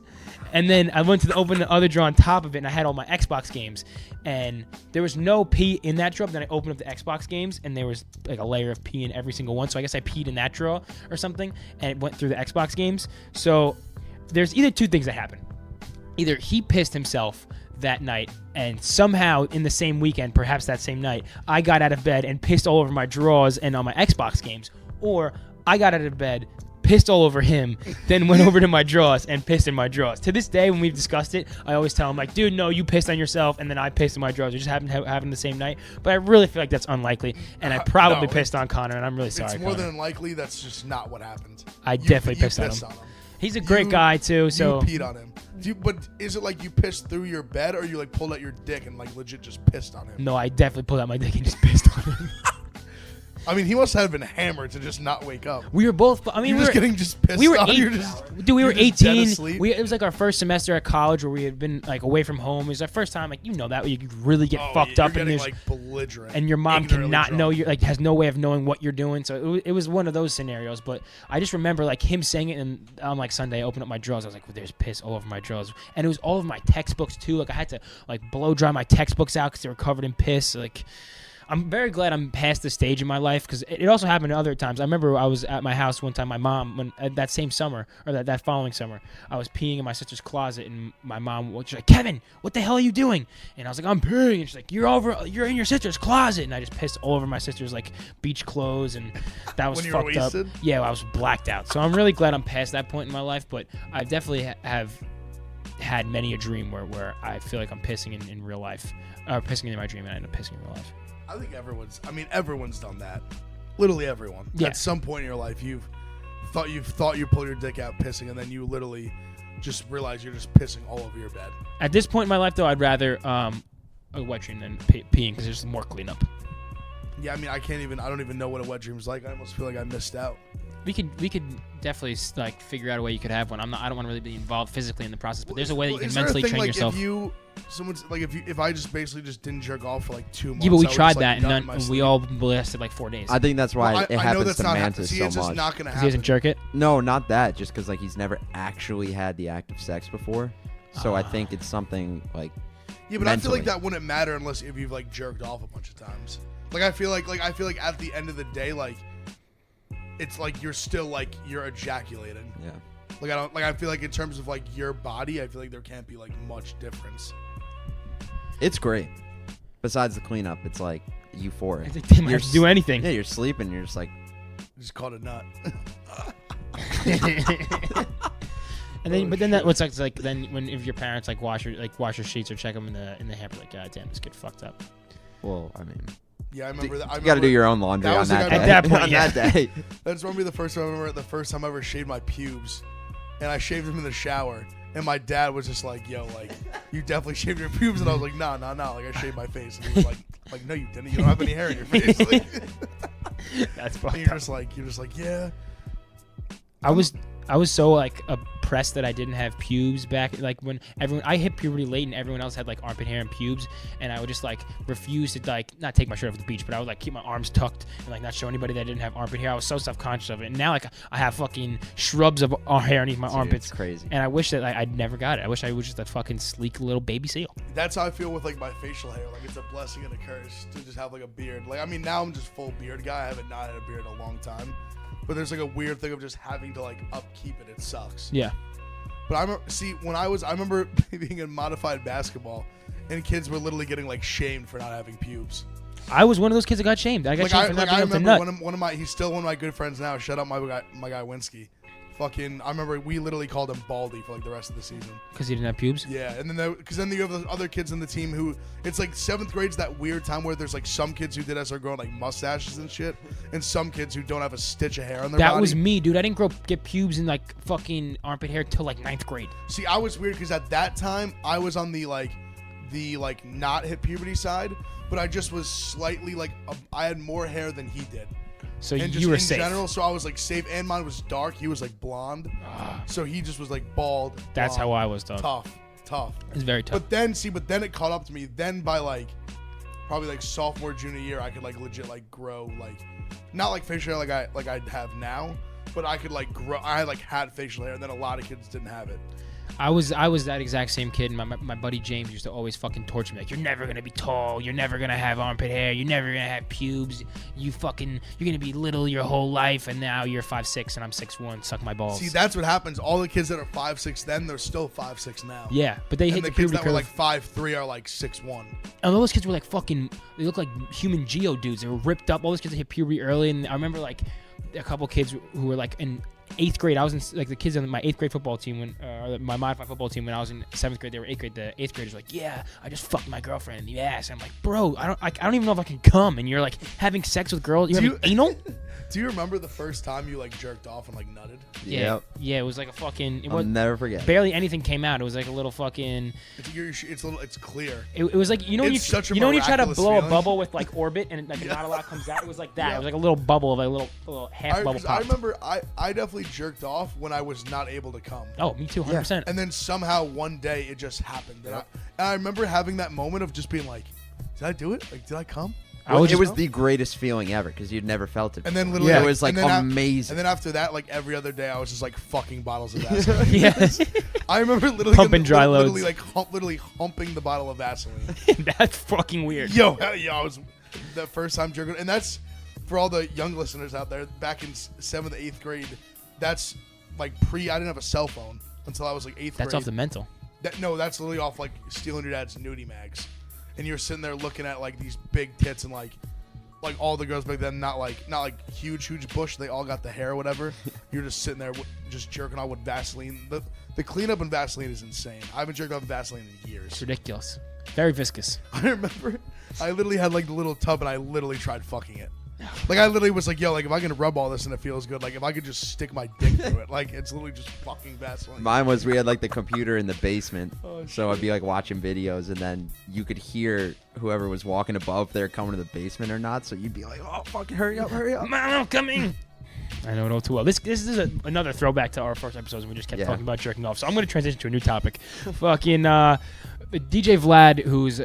And then I went to open the other drawer on top of it, and I had all my Xbox games. And there was no pee in that drawer. But then I opened up the Xbox games, and there was like a layer of pee in every single one. So I guess I peed in that drawer or something, and it went through the Xbox games. So there's either two things that happened. Either he pissed himself that night, and somehow in the same weekend, perhaps that same night, I got out of bed and pissed all over my drawers and on my Xbox games. Or I got out of bed, pissed all over him, then went over to my drawers and pissed in my drawers. To this day, when we've discussed it, I always tell him, like, dude, no, you pissed on yourself, and then I pissed in my drawers. It just happened to happen the same night. But I really feel like that's unlikely, and I probably pissed on Connor, and I'm really sorry, It's more Connor. than unlikely. That's just not what happened. I definitely pissed on him. He's a great guy, too, so... You peed on him. But is it like you pissed through your bed, or you like pulled out your dick and like legit just pissed on him? No, I definitely pulled out my dick and just pissed on him. I mean, he must have been hammered to just not wake up. We were both. I mean, You're just getting just pissed we were on. We were you're just dead 18. asleep? It was like our first semester at college where we had been like away from home. It was our first time, like that, where you could really get fucked up, you're and getting, there's like belligerent, and your mom ignorantly cannot drunk. know you, like has no way of knowing what you're doing. So it was one of those scenarios. But I just remember like him saying it, and on like Sunday, I opened up my drawers. I was like, well, there's piss all over my drawers, and it was all of my textbooks too. Like I had to like blow dry my textbooks out because they were covered in piss. Like. I'm very glad I'm past this stage in my life because it also happened other times. I remember I was at my house one time. My mom, that same summer or that following summer, I was peeing in my sister's closet, and my mom was like, "Kevin, what the hell are you doing?" And I was like, "I'm peeing." And she's like, "You're in your sister's closet," and I just pissed all over my sister's like beach clothes, and that was When you were fucked up. wasted? Yeah, I was blacked out. So I'm really glad I'm past that point in my life. But I definitely have had many a dream where I feel like I'm pissing in real life, or pissing in my dream, and I end up pissing in real life. I think everyone's done that. Literally everyone. Yeah. At some point in your life, you've thought you pulled your dick out pissing, and then you literally just realize you're just pissing all over your bed. At this point in my life, though, I'd rather a wet dream than peeing because there's more cleanup. Yeah, I mean, I don't even know what a wet dream's like. I almost feel like I missed out. We could definitely like figure out a way you could have one. I don't want to really be involved physically in the process, but there's a way that you can mentally train yourself. If I just basically just didn't jerk off for like 2 months. Yeah, but we I was tried just, that, like, and nut in then my we sleep. all lasted like 4 days. I think that's why it I know happens that's to not Mantis See, so it's just much. not gonna he happen. doesn't jerk it. No, not that. Just because like he's never actually had the act of sex before, so I think it's something like. Yeah, but I feel like mentally. that wouldn't matter unless if you've like jerked off a bunch of times. Like I feel like at the end of the day, like it's like you're still like you're ejaculating. Yeah. Like I feel like in terms of like your body, I feel like there can't be like much difference. It's great. Besides the cleanup, it's like euphoric. I think they might have to do anything. Yeah, you're sleeping. You're just like. Just caught a nut. And then, but then that looks like then when if your parents like wash your sheets or check them in the hamper, like God damn, this kid fucked up. Well, I mean. Yeah, I remember that. You got to do your own laundry that on was that like day. at that point, on yeah. that day. That's probably the first time I ever shaved my pubes, and I shaved them in the shower. And my dad was just like, "Yo, like, you definitely shaved your pubes," and I was like, "Nah, like I shaved my face." And he was like, "No, you didn't. You don't have any hair in your face." Like, That's and fucked you're up. just like, yeah. I was so like oppressed that I didn't have pubes back. Like when I hit puberty late and everyone else had like armpit hair and pubes, and I would just like refuse to like not take my shirt off at the beach, but I would like keep my arms tucked and like not show anybody that I didn't have armpit hair. I was so self-conscious of it, and now like I have fucking shrubs of hair underneath my Dude, armpits. it's crazy. And I wish that I'd never got it. I wish I was just a fucking sleek little baby seal. That's how I feel with like my facial hair. Like it's a blessing and a curse to just have like a beard. Like I mean, now I'm just full beard guy. I haven't not had a beard in a long time. But there's like a weird thing of just having to like upkeep it. It sucks. Yeah. But I remember being in modified basketball, and kids were literally getting like shamed for not having pubes. I was one of those kids that got shamed. I got shamed for not being able to nut. One of my he's still one of my good friends now. Shout out my guy Winsky. Fucking, I remember we literally called him Baldy for like the rest of the season. Because he didn't have pubes? Yeah, and then because then you have the other kids in the team who it's like 7th grade's that weird time where there's like some kids who did as are growing like mustaches and shit, and some kids who don't have a stitch of hair on their body. That was me, dude. I didn't get pubes and like fucking armpit hair till like 9th grade. See, I was weird because at that time I was on the not hit puberty side, but I just was slightly like I had more hair than he did. So And just you were in safe. general, so I was like safe, and mine was dark. He was like blonde, so he just was like bald. That's blonde, how I was, dog. Tough. It's very tough. But then it caught up to me. Then by like probably like sophomore, junior year, I could like legit like grow like not like facial hair like I have now, but I could like grow. I had facial hair, and then a lot of kids didn't have it. I was that exact same kid, and my buddy James used to always fucking torture me. Like, you're never gonna be tall, you're never gonna have armpit hair, you're never gonna have pubes, you're gonna be little your whole life, and now you're 5'6" and I'm 6'1", suck my balls. See, that's what happens. All the kids that are 5'6" then, they're still 5'6" now. Yeah, but they hit And the the kids puberty that were curve. like 5'3" are like 6'1". And all those kids were like fucking, they look like human Geo dudes. They were ripped up. All those kids that hit puberty early, and I remember like a couple kids who were like in 8th grade. I was in like the kids on my 8th grade football team when my modified football team when I was in 7th grade. They were 8th grade. The 8th graders were like, yeah, I just fucked my girlfriend in the ass. And I'm like, bro, I don't even know if I can come. And you're like having sex with girls. You're having anal. Do you remember the first time you like jerked off and like nutted? Yep. Yeah. It was like a fucking. It I'll was never forget. barely anything came out. It was like a little fucking. It's clear. It was like when It's such a when you try to miraculous blow feeling. a bubble with like orbit and like not a lot comes out. It was like that. It was like a little bubble of a little half bubble I pop. remember I definitely jerked off when I was not able to come. Oh, me too, 100%. And then somehow one day it just happened. And I remember having that moment of just being like, did I do it? Like, did I come? It was the greatest feeling ever because you'd never felt it. And then before. literally, it was like and then amazing. And then after that, like every other day, I was just like fucking bottles of Vaseline. Yeah. I remember literally Pumping dry literally loads. like literally humping the bottle of Vaseline. That's fucking weird. Yo, I was the first time jerking, and that's for all the young listeners out there. Back in 7th, 8th grade, that's like I didn't have a cell phone until I was like 8th grade. That's off the mental. That's literally off like stealing your dad's nudie mags, and you're sitting there looking at like these big tits and like all the girls back then, not like huge bush. They all got the hair or whatever. You're just sitting there just jerking off with Vaseline. The cleanup in Vaseline is insane. I haven't jerked off Vaseline in years. It's ridiculous. Very viscous. I remember I literally had like the little tub and I literally tried fucking it. Like I literally was like, yo, like if I can rub all this and it feels good, like if I could just stick my dick through it, like it's literally just fucking Vaseline. Mine was we had like the computer in the basement, so I'd be like watching videos, and then you could hear whoever was walking above if they're coming to the basement or not. So you'd be like, "Oh, fucking hurry up!" Mom, I'm coming. I know it all too well. This is another throwback to our first episodes when we just kept talking about jerking off. So I'm going to transition to a new topic. Fucking DJ Vlad, who's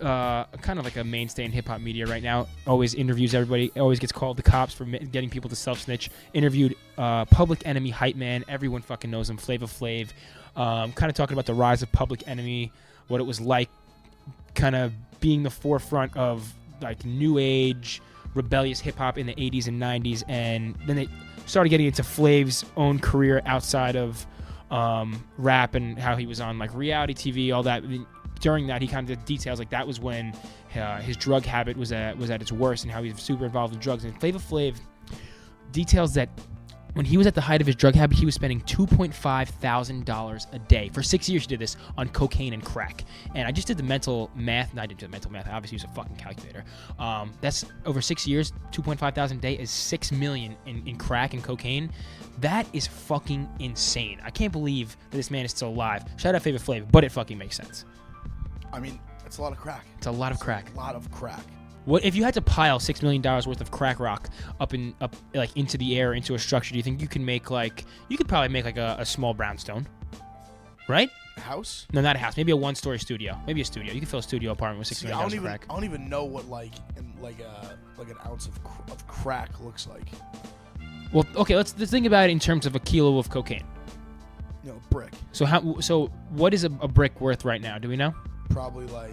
kind of like a mainstay in hip hop media right now, always interviews everybody. Always gets called the cops for getting people to self snitch. Interviewed Public Enemy hype man. Everyone fucking knows him. Flava Flav. Kind of talking about the rise of Public Enemy, what it was like, kind of being the forefront of like new age rebellious hip hop in the 80s and 90s, and then they started getting into Flav's own career outside of rap and how he was on like reality TV, all that. I mean, during that, he kind of details like that was when his drug habit was at its worst and how he was super involved in drugs. And Flava Flav details that when he was at the height of his drug habit, he was spending $2,500 a day. For 6 years, he did this on cocaine and crack. And I just did the mental math. No, I didn't do the mental math. I obviously use a fucking calculator. That's over 6 years, $2,500 a day is $6 million in crack and cocaine. That is fucking insane. I can't believe that this man is still alive. Shout out Flava Flav, but it fucking makes sense. I mean, it's a lot of crack. It's a lot of crack. A lot of crack. What if you had to pile $6 million worth of crack rock up like into the air, into a structure? Do you think you can make you could probably make like a small brownstone, right? A house? No, not a house. Maybe a one-story studio. Maybe a studio. You can fill a studio apartment with $6 million of crack. I don't even know what like an ounce of crack looks like. Well, okay. Let's think about it in terms of a kilo of cocaine. Brick. So what is a brick worth right now? Do we know? Probably like.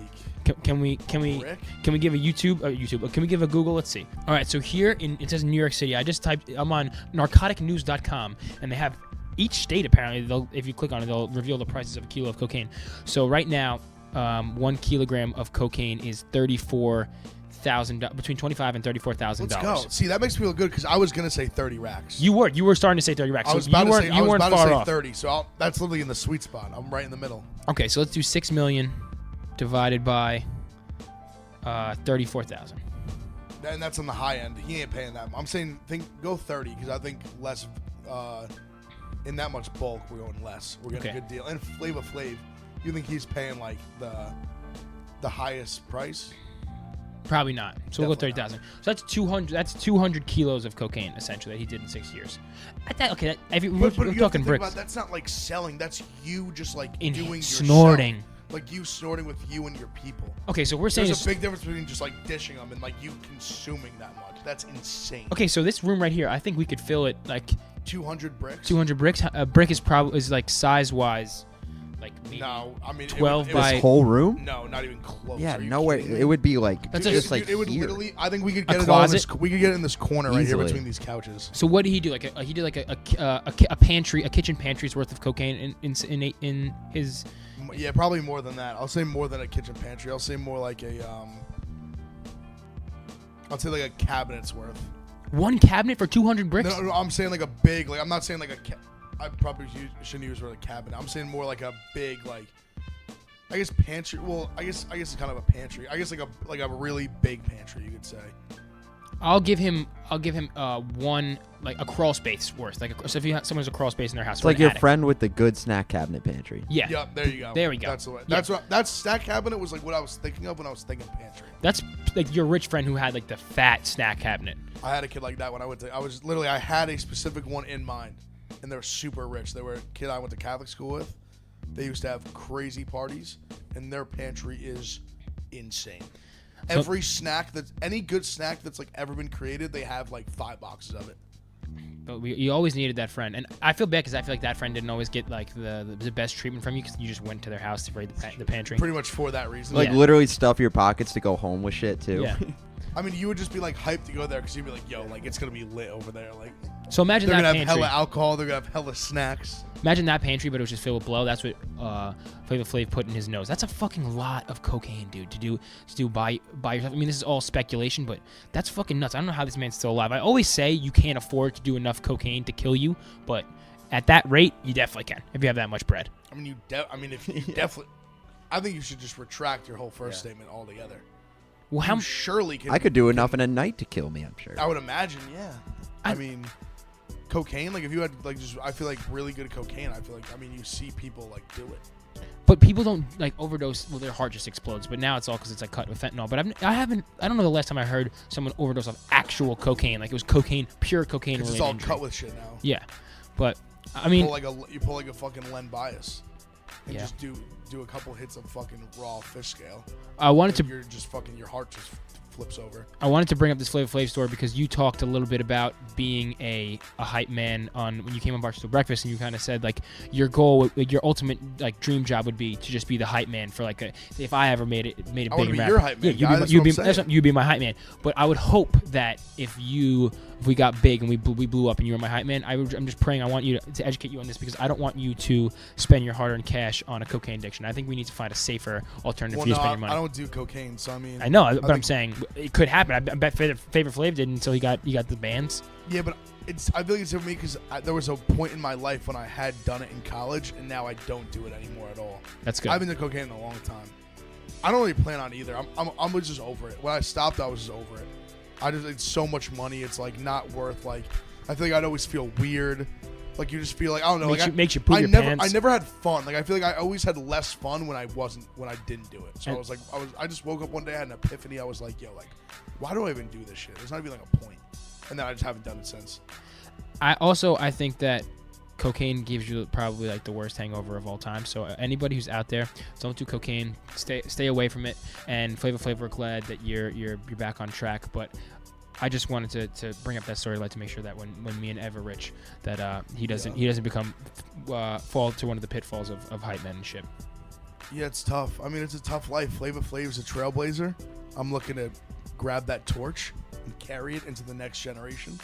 Can we give a YouTube? Can we give a Google? Let's see. All right, so here it says New York City. I'm on narcoticnews.com, and they have each state apparently. If you click on it, they'll reveal the prices of a kilo of cocaine. So right now, 1 kilogram of cocaine is between $25,000 and $34,000. Let's go. See, that makes me feel good because I was gonna say 30 racks. You were starting to say 30 racks. I was So about you to weren't say, I was weren't about to far say off. 30. So that's literally in the sweet spot. I'm right in the middle. Okay, so let's do 6 million divided by 34,000. And that's on the high end. He ain't paying that. I'm saying go 30 because I think less in that much bulk we're going less. We're getting a good deal. And Flava Flav, you think he's paying like the highest price? Probably not. So we'll go Definitely 30,000. So that's 200. That's 200 kilos of cocaine essentially that he did in 6 years. We're But you have to talking think bricks. about, that's not like selling. That's you just like In doing snorting. yourself. Like you snorting with you and your people. Okay, so we're saying There's a big difference between just like dishing them and like you consuming that much. That's insane. Okay, so this room right here, I think we could fill it like 200 bricks. 200 bricks. A brick is like size wise, like maybe No, I mean 12 it by- This whole room? No, not even close. Yeah, Are you no way. kidding me? It would be like That's just a- like it would here. literally. I think we could A get it all in closet? we could get it in this corner right here Easily. between these couches. So what did he do? He did like a pantry, a kitchen pantry's worth of cocaine in his. Yeah, probably more than that. I'll say more than a kitchen pantry. I'll say more like a I'll say like a cabinet's worth. One cabinet for 200 bricks? No, I'm saying like a big. Like I'm not saying like I probably shouldn't use the word cabinet. I'm saying more like a big like. I guess pantry. Well, I guess it's kind of a pantry. I guess like a really big pantry, you could say. I'll give him one like a crawl space worth. So if someone has a crawl space in their house, It's like your friend with the good snack cabinet pantry. Yeah. Yep, there you go. There we go. That's the way. Yeah. That snack cabinet was like what I was thinking of when I was thinking pantry. That's like your rich friend who had like the fat snack cabinet. I had a kid like that when I went to. I had a specific one in mind, and they were super rich. They were a kid I went to Catholic school with. They used to have crazy parties, and their pantry is insane. Every snack any good snack that's like ever been created, they have like 5 boxes of it. But you always needed that friend, and I feel bad because I feel like that friend didn't always get like the best treatment from you because you just went to their house to raid the pantry. Pretty much for that reason. Like Yeah. literally stuff your pockets to go home with shit too. Yeah. I mean, you would just be like hyped to go there because you'd be like, "Yo, like it's gonna be lit over there." Like So imagine they're that gonna have pantry. hella alcohol. They're gonna have hella snacks. Imagine that pantry, but it was just filled with blow. That's what Flava Flav put in his nose. That's a fucking lot of cocaine, dude. To do by yourself. I mean, this is all speculation, but that's fucking nuts. I don't know how this man's still alive. I always say you can't afford to do enough cocaine to kill you, but at that rate, you definitely can if you have that much bread. I mean, if you definitely, I think you should just retract your whole first statement altogether. Well, how You surely can. I could do enough in a night to kill me, I'm sure. I would imagine, yeah. I mean, cocaine. Like if you had like I feel like really good cocaine. I feel like you see people like do it. But people don't like overdose. Well, their heart just explodes. But now it's all because it's like cut with fentanyl. But I don't know the last time I heard someone overdose of actual cocaine. Like it was cocaine, pure cocaine. It's related all injury. cut with shit now. Yeah, but I mean, You pull like a fucking Len Bias, and Yeah. just do a couple hits of fucking raw fish scale. I wanted to. You're just fucking your heart just flips over. I wanted to bring up this Flava Flav story because you talked a little bit about being a hype man on when you came on Barstool Breakfast, and you kind of said like your goal, your ultimate like dream job would be to just be the hype man for like if I ever made it I big wanna in be rap. your hype man, Yeah, guy, that's what I'm saying. you'd be my hype man. But I would hope that if we got big and we blew up and you were my hype man, I'm just praying I want you to educate you on this because I don't want you to spend your hard-earned cash on a cocaine addiction. I think we need to find a safer alternative Well, for you to no, spend your money. I don't do cocaine, so I mean. I know, but I'm think- saying it could happen. I bet Favorite Flav did until he got the bands. Yeah, but I feel like it's for me because there was a point in my life when I had done it in college, and now I don't do it anymore at all. That's good. I've been doing cocaine in a long time. I don't really plan on either. I'm just over it. When I stopped, I was just over it. It's so much money. It's like not worth like. I feel like I'd always feel weird. Like you just feel like I don't know. Makes you poop your I pants. never had fun. Like I feel like I always had less fun when I didn't do it. So And- I just woke up one day, I had an epiphany. I was like, yo, like, why do I even do this shit? There's not even like a point. And then I just haven't done it since. I think that cocaine gives you probably like the worst hangover of all time. So anybody who's out there, don't do cocaine. Stay away from it. And Flava Flav, we're glad that you're back on track. But I just wanted to bring up that story, like to make sure that when me and Ev are rich, that he doesn't become fall to one of the pitfalls of hype men and shit. Yeah, it's tough. I mean, it's a tough life. Flava Flav's a trailblazer. I'm looking to grab that torch and carry it into the next generation.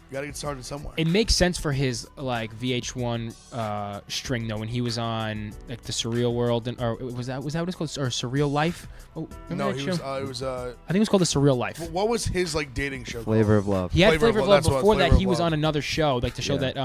You gotta get started somewhere. It makes sense for his like VH1 string though when he was on like the Surreal World or was that what it's called or Surreal Life? Oh, no, that he show? was. I think it was called the Surreal Life. What was his like dating show? Flavor called? of Love. He had Flavor Flavor of of Love, Love. that's what Before Flavor that, of he was Love. on another show, like the show that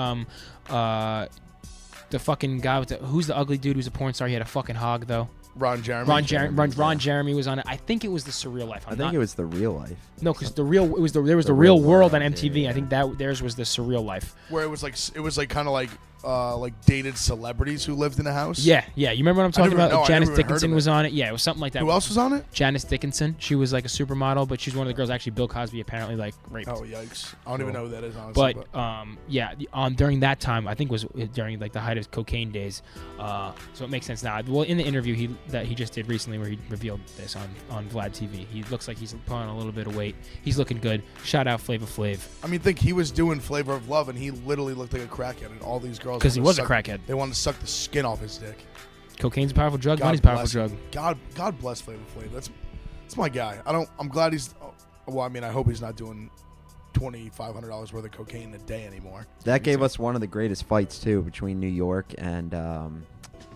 the fucking guy with who's the ugly dude who's a porn star. He had a fucking hog though. Ron Jeremy. Ron Jeremy was on it. I think it was the Surreal Life. I think it was the Real Life. No, because there was the Real Real World on World, MTV. yeah. I think that theirs was the Surreal Life. Where it was like kind of like dated celebrities who lived in a house. Yeah. You remember what I'm talking about? no, I Janice never even heard Dickinson of it. was on it. Yeah, it was something like that. Who else was on it? Janice Dickinson. She was like a supermodel, but she's one of the girls actually Bill Cosby apparently like raped. Oh yikes! I don't even know who that is honestly. But during that time, I think it was during like the height of cocaine days. So it makes sense now. Well, in the interview that he just did recently, where he revealed this on Vlad TV, he looks like he's putting on a little bit of weight. He's looking good. Shout out Flava Flav. I mean, think he was doing Flavor of Love, and he literally looked like a crackhead, and all these girls Because he wanted was to a suck- crackhead. They wanted to suck the skin off his dick. Cocaine's a powerful drug. God Money's a powerful bless drug. him. God bless Flavor Flav. That's my guy. I'm glad he's. Well, I mean, I hope he's not doing $2,500 worth of cocaine a day anymore. That gave us one of the greatest fights too between New York and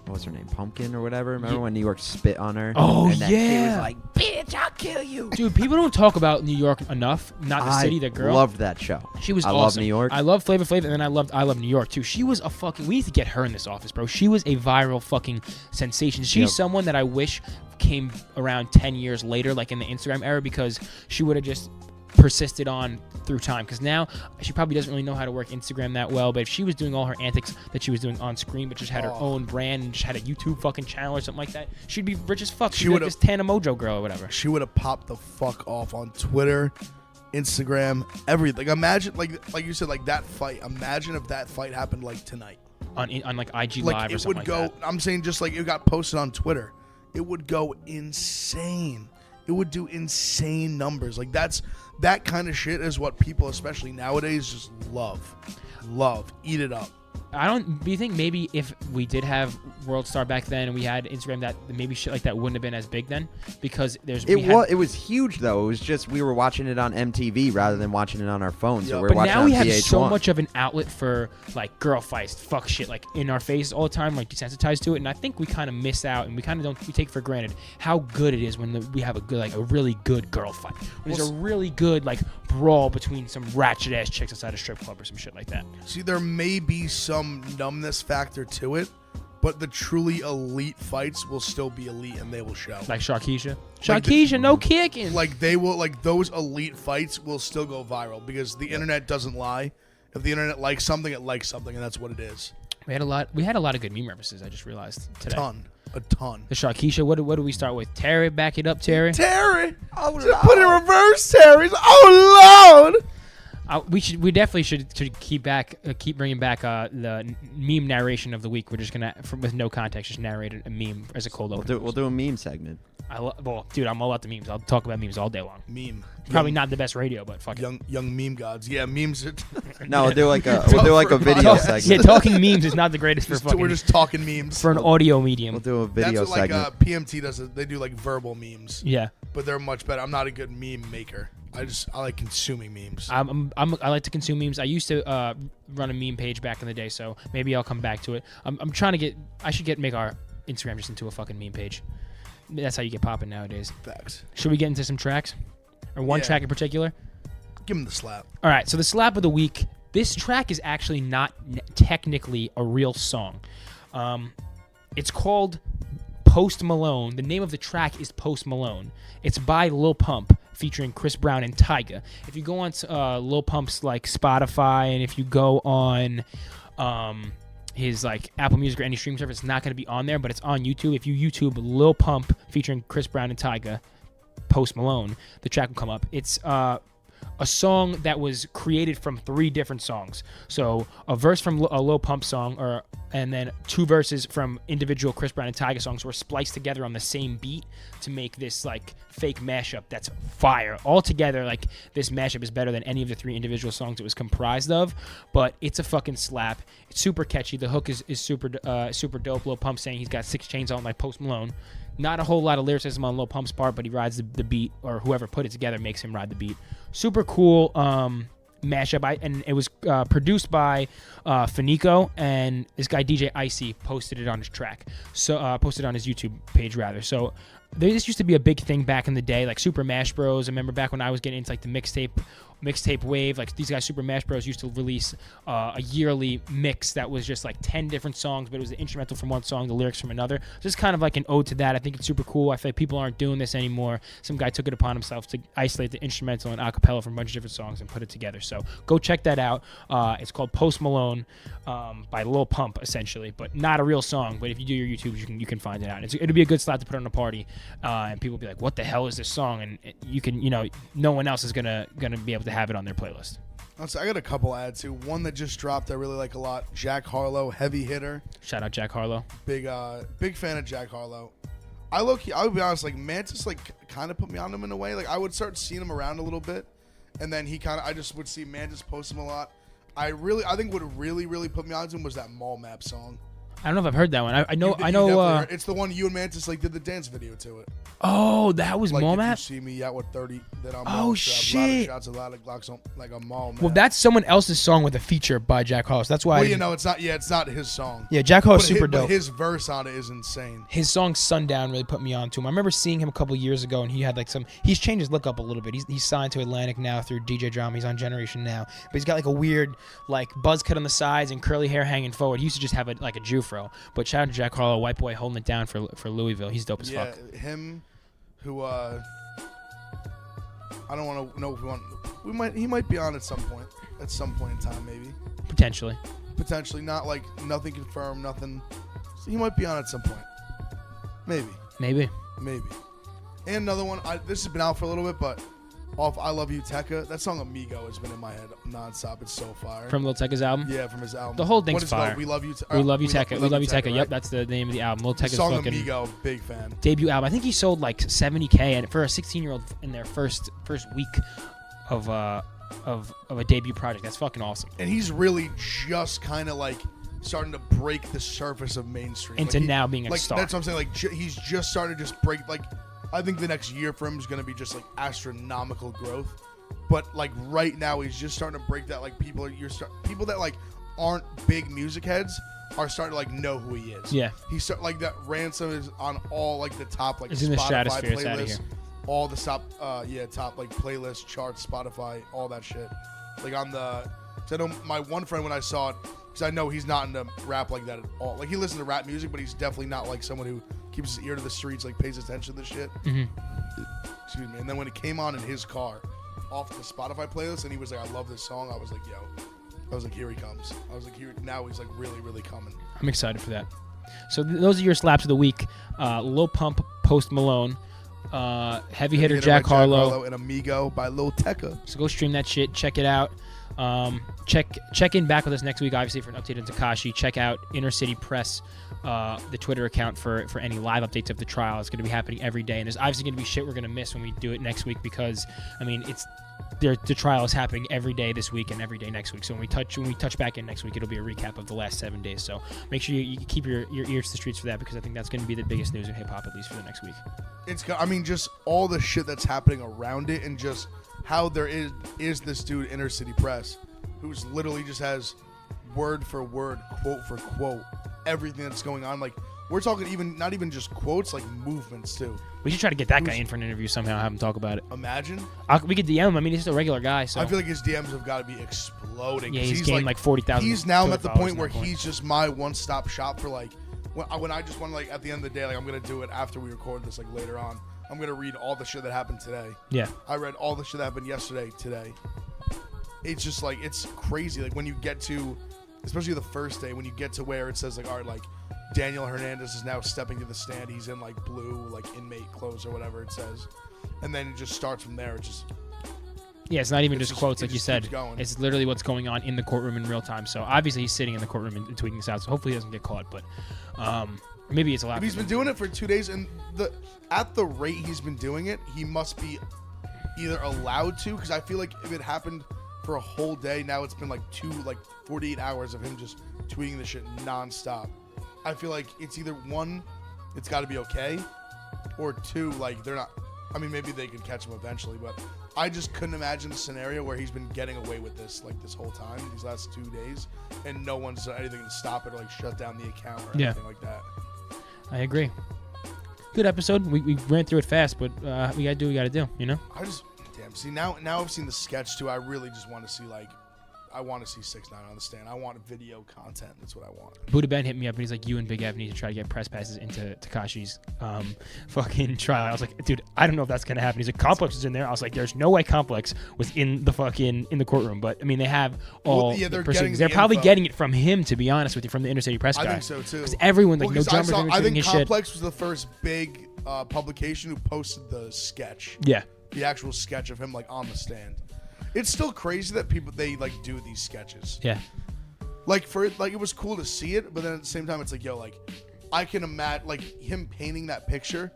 what was her name, Pumpkin or whatever. Remember when New York spit on her? Oh, and that kid yeah. was like, "Bitch, I'll kill you." Dude, people don't talk about New York enough. Not the city, the girl. I loved that show. She was I awesome. love New York. I love Flava Flav, and then I love New York too. She was a fucking. We need to get her in this office, bro. She was a viral fucking sensation. She's Yep. someone that I wish came around 10 years later, like in the Instagram era, because she would have just persisted on through time. Because now she probably doesn't really know how to work Instagram that well. But if she was doing all her antics that she was doing on screen, but just had her own brand and just had a YouTube fucking channel or something like that, she'd be rich as fuck. She'd be like this Tana Mojo girl or whatever. She would have popped the fuck off on Twitter, Instagram, everything. Imagine, like you said, like that fight. Imagine if that fight happened like tonight. On like IG Like Live or it something would like go. that. I'm saying just like it got posted on Twitter, it would go insane. It would do insane numbers. Like that kind of shit is what people, especially nowadays, just love, eat it up. Do you think maybe if we did have World Star back then and we had Instagram, that maybe shit like that wouldn't have been as big then? Because It was huge though. It was just we were watching it on MTV rather than watching it on our phones. Yeah. So we're But watching now on we have VH1. so much of an outlet for like girl fights, fuck shit, like in our faces all the time, like desensitized to it. And I think we kind of miss out, and we take for granted how good it is when we have a really good girl fight. When there's a really good like brawl between some ratchet ass chicks inside a strip club or some shit like that. See, there may be some numbness factor to it, but the truly elite fights will still be elite and they will show. Like Sharkeisha. Like Sharkeisha, no kicking. Like they will, like those elite fights will still go viral because the internet doesn't lie. If the internet likes something, it likes something, and that's what it is. We had a lot of good meme references. I just realized today. A ton. The Sharkeisha. What do we start with? Terry, back it up, Terry. Terry, put it in reverse, Terry. Oh Lord. We definitely should keep bringing back the meme narration of the week. We're just gonna, with no context, just narrate a meme as a cold open. We'll do a meme segment. Dude, I'm all about the memes. I'll talk about memes all day long. Meme. Probably not the best radio, but fuck it. Young meme gods. Yeah, memes. No, we'll do like a video segment. Yeah, talking memes is not the greatest for fucking. We're just talking memes. for an audio medium. We'll do a video That's what segment. PMT does. They do like verbal memes. Yeah, But they're much better. I'm not a good meme maker. I like consuming memes. I like to consume memes. I used to run a meme page back in the day, so maybe I'll come back to it. I'm trying to get. I should make our Instagram just into a fucking meme page. That's how you get popping nowadays. Facts. Should we get into some tracks, or one Yeah. track in particular? Give him the slap. All right, so the slap of the week. This track is actually not technically a real song. It's called Post Malone. The name of the track is Post Malone. It's by Lil Pump featuring Chris Brown and Tyga. If you go on Lil Pump's like Spotify, and if you go on his like Apple Music or any stream service, it's not going to be on there, but it's on YouTube. If you YouTube Lil Pump featuring Chris Brown and Tyga, Post Malone, the track will come up. It's a song that was created from 3 different songs. So a verse from a Lil Pump song, and then 2 verses from individual Chris Brown and Tyga songs were spliced together on the same beat to make this like fake mashup that's fire. All together, like this mashup is better than any of the 3 individual songs it was comprised of, but it's a fucking slap. It's super catchy. The hook is super dope. Lil Pump saying he's got 6 chains on like Post Malone. Not a whole lot of lyricism on Lil Pump's part, but he rides the beat, or whoever put it together makes him ride the beat. Super cool mashup. And it was produced by Fanico, and this guy DJ Icy posted it on his track. So posted on his YouTube page rather. So this used to be a big thing back in the day, like Super Mash Bros. I remember back when I was getting into like the mixtape wave, like these guys Super Mash Bros used to release a yearly mix that was just like 10 different songs, but it was the instrumental from one song, the lyrics from another. Just kind of like an ode to that. I think it's super cool. I feel like people aren't doing this anymore. Some guy took it upon himself to isolate the instrumental and acapella from a bunch of different songs and put it together. So go check that out. It's called Post Malone by Lil Pump, essentially, but not a real song. But if you do your YouTube, you can find it out. It'll be a good slot to put on a party, and people will be like, "What the hell is this song?" And you can, no one else is gonna be able to have it on their playlist. So I got a couple ads too. One that just dropped I really like a lot. Jack Harlow, Heavy Hitter. Shout out Jack Harlow. Big fan of Jack Harlow. I would be honest, like Mantis kind of put me on him in a way. Like I would start seeing him around a little bit, and then I just would see Mantis post him a lot. I think what really put me on to him was that Mall Map song. I don't know if I've heard that one. I know. It's the one you and Mantis did the dance video to it. Oh, that was Like Mall if Map? you see me out with 30, then I'm Oh, shit. Shots, a lot of Glocks on, like a Mall Map. Well, that's someone else's song with a feature by Jack Harlow. So that's why. Well, it's not. Yeah, it's not his song. Yeah, Jack Harlow's super But dope. his verse on it is insane. His song Sundown really put me on to him. I remember seeing him a couple years ago, and he had like he's changed his look up a little bit. He's signed to Atlantic now through DJ Drama. He's on Generation now, but he's got like a weird like buzz cut on the sides and curly hair hanging forward. He used to just have like a Jufro. But shout out to Jack Harlow, white boy holding it down for Louisville. He's dope as fuck. Yeah, him, who I don't want to know if he might be on at some point in time, maybe. Potentially, not like nothing confirmed, nothing. So he might be on at some point. Maybe. And another one, this has been out for a little bit, but off I Love You Teka, that song Amigo has been in my head nonstop. It's so fire. From Lil Tecca's album? Yeah, from his album. The whole thing's what is it fire. called? We Love You Teka. We Love You Teka. We Love You Teka. Right? Yep, that's the name of the album. Lil Tecca's the song fucking Amigo, big fan. debut album. I think he sold like 70K, and for a 16-year-old in their first week of a debut project, that's fucking awesome. And he's really just kind of like starting to break the surface of mainstream Into now being a star. That's what I'm saying. Like he's just starting to just break. Like I think the next year for him is going to be just like astronomical growth. But like right now, he's just starting to break that. Like people that like aren't big music heads are starting to like know who he is. Yeah. He's like that. Ransom is on all like the top like It's in the Spotify stratosphere. It's outta playlists, here. all the top like playlists, charts, Spotify, all that shit. Like on the, cause I know my one friend when I saw it, because I know he's not into rap like that at all. Like he listens to rap music, but he's definitely not like someone who keeps his ear to the streets, like pays attention to this shit. Mm-hmm. Excuse me. And then when it came on in his car, off the Spotify playlist, and he was like, "I love this song." I was like, "Yo," I was like, "Here he comes." I was like, "Here now." He's like really coming. I'm excited for that. So those are your slaps of the week. Lil Pump, Post Malone, Heavy Hitter, Jack Harlow, and Amigo by Lil Tecca. So go stream that shit. Check it out. Check in back with us next week, obviously, for an update on Tekashi. Check out Inner City Press, the Twitter account for any live updates of the trial. It's going to be happening every day, and there's obviously going to be shit we're going to miss when we do it next week because, I mean, the trial is happening every day this week and every day next week. So when we touch back in next week, it'll be a recap of the last 7 days. So make sure you keep your ears to the streets for that because I think that's going to be the biggest news in hip hop, at least for the next week. Just all the shit that's happening around it, and just how there is this dude Inner City Press, who's literally just has word for word, quote for quote, everything that's going on. Like we're talking not even just quotes, like movements too. We should try to get that guy in for an interview somehow. Have him talk about it. Imagine. We could DM him. I mean, he's just a regular guy. So I feel like his DMs have got to be exploding. Yeah, he's gained like 40,000. He's now at the point where he's just my one-stop shop for like when I just want to like at the end of the day, like I'm gonna do it after we record this, like later on. I'm gonna read all the shit that happened today. Yeah. I read all the shit that happened yesterday. Today. It's just like it's crazy. Like when you get to, especially the first day, when you get to where it says like, all right, like Daniel Hernandez is now stepping to the stand. He's in like blue, like inmate clothes or whatever it says, and then it just starts from there. It just. Yeah, it's not even just quotes, like you said. Going. It's literally what's going on in the courtroom in real time. So obviously he's sitting in the courtroom and tweaking this out. So hopefully he doesn't get caught. But maybe it's allowed. If he's been doing it for 2 days, and at the rate he's been doing it, he must be either allowed to. Because I feel like if it happened for a whole day, now it's been like 48 hours of him just tweeting the shit nonstop. I feel like it's either one, it's got to be okay, or two, like they're not. I mean, maybe they could catch him eventually, but I just couldn't imagine a scenario where he's been getting away with this like this whole time, these last 2 days, and no one's done anything to stop it or like shut down the account or anything like that. I agree. Good episode. We ran through it fast, but we gotta do what we gotta do. You know. See now I've seen the sketch too. I really just want to see I want to see 6ix9ine on the stand. I want video content. That's what I want. Buddha Ben hit me up and he's like, you and Big Ev need to try to get press passes into Tekashi's fucking trial. I was like, dude, I don't know if that's gonna happen. He's like, Complex is in there. I was like, there's no way Complex was in the courtroom. But I mean, they have all they're the proceedings. getting They're probably info. getting it from him, to be honest with you, from the Intercity Press guy. I think so too. Because everyone like no jumpers, I think his shit. Complex was the first big publication who posted the sketch. Yeah. The actual sketch of him like on the stand. It's still crazy that they like do these sketches. Yeah. Like it was cool to see it, but then at the same time it's like, yo, like I can imagine like him painting that picture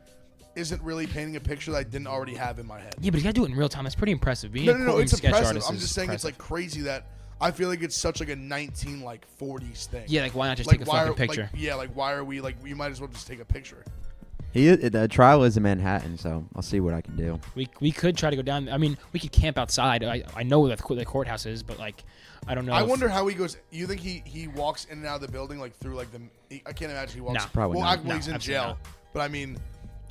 isn't really painting a picture that I didn't already have in my head. Yeah, but you gotta do it in real time. That's pretty impressive. Being No, it's sketch impressive. artist I'm just saying impressive. it's like crazy that I feel like it's such like a 1940s thing. Yeah, like why not just Like, take a fucking picture? Why are we like we might as well just take a picture. The trial is in Manhattan, so I'll see what I can do. We could try to go down. I mean, we could camp outside. I know that the courthouse is, but like, I don't know. I wonder how he goes. You think he walks in and out of the building like through like I can't imagine he walks. No, probably not. Well, he's in absolutely jail. not. But I mean,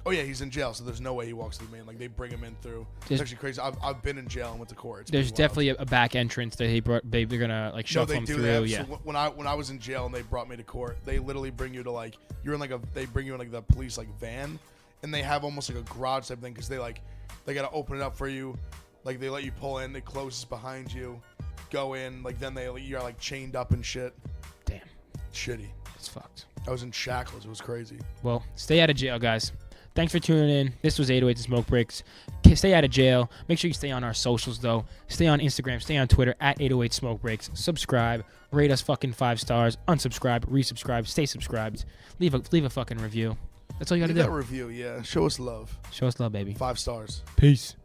oh yeah, he's in jail, so there's no way he walks through the main. Like they bring him in through. There's- It's actually crazy. I've been in jail and went to court. It's There's pretty wild. definitely a back entrance that they're gonna like No, shuffle they him do through. that. Yeah. So when I was in jail and they brought me to court, they literally bring you to like you're in like they bring you in like the police like van, and they have almost like a garage type thing because they gotta open it up for you, like they let you pull in, it closes behind you, go in, like then you're like chained up and shit. Damn, Shitty. it's fucked. I was in shackles. It was crazy. Well, stay out of jail, guys. Thanks for tuning in. This was 808 and Smoke Breaks. Stay out of jail. Make sure you stay on our socials, though. Stay on Instagram. Stay on Twitter at 808 Smoke Breaks. Subscribe. Rate us fucking 5 stars. Unsubscribe. Resubscribe. Stay subscribed. Leave a fucking review. That's all you got to Leave do. that review, yeah. Show us love. Show us love, baby. 5 stars. Peace.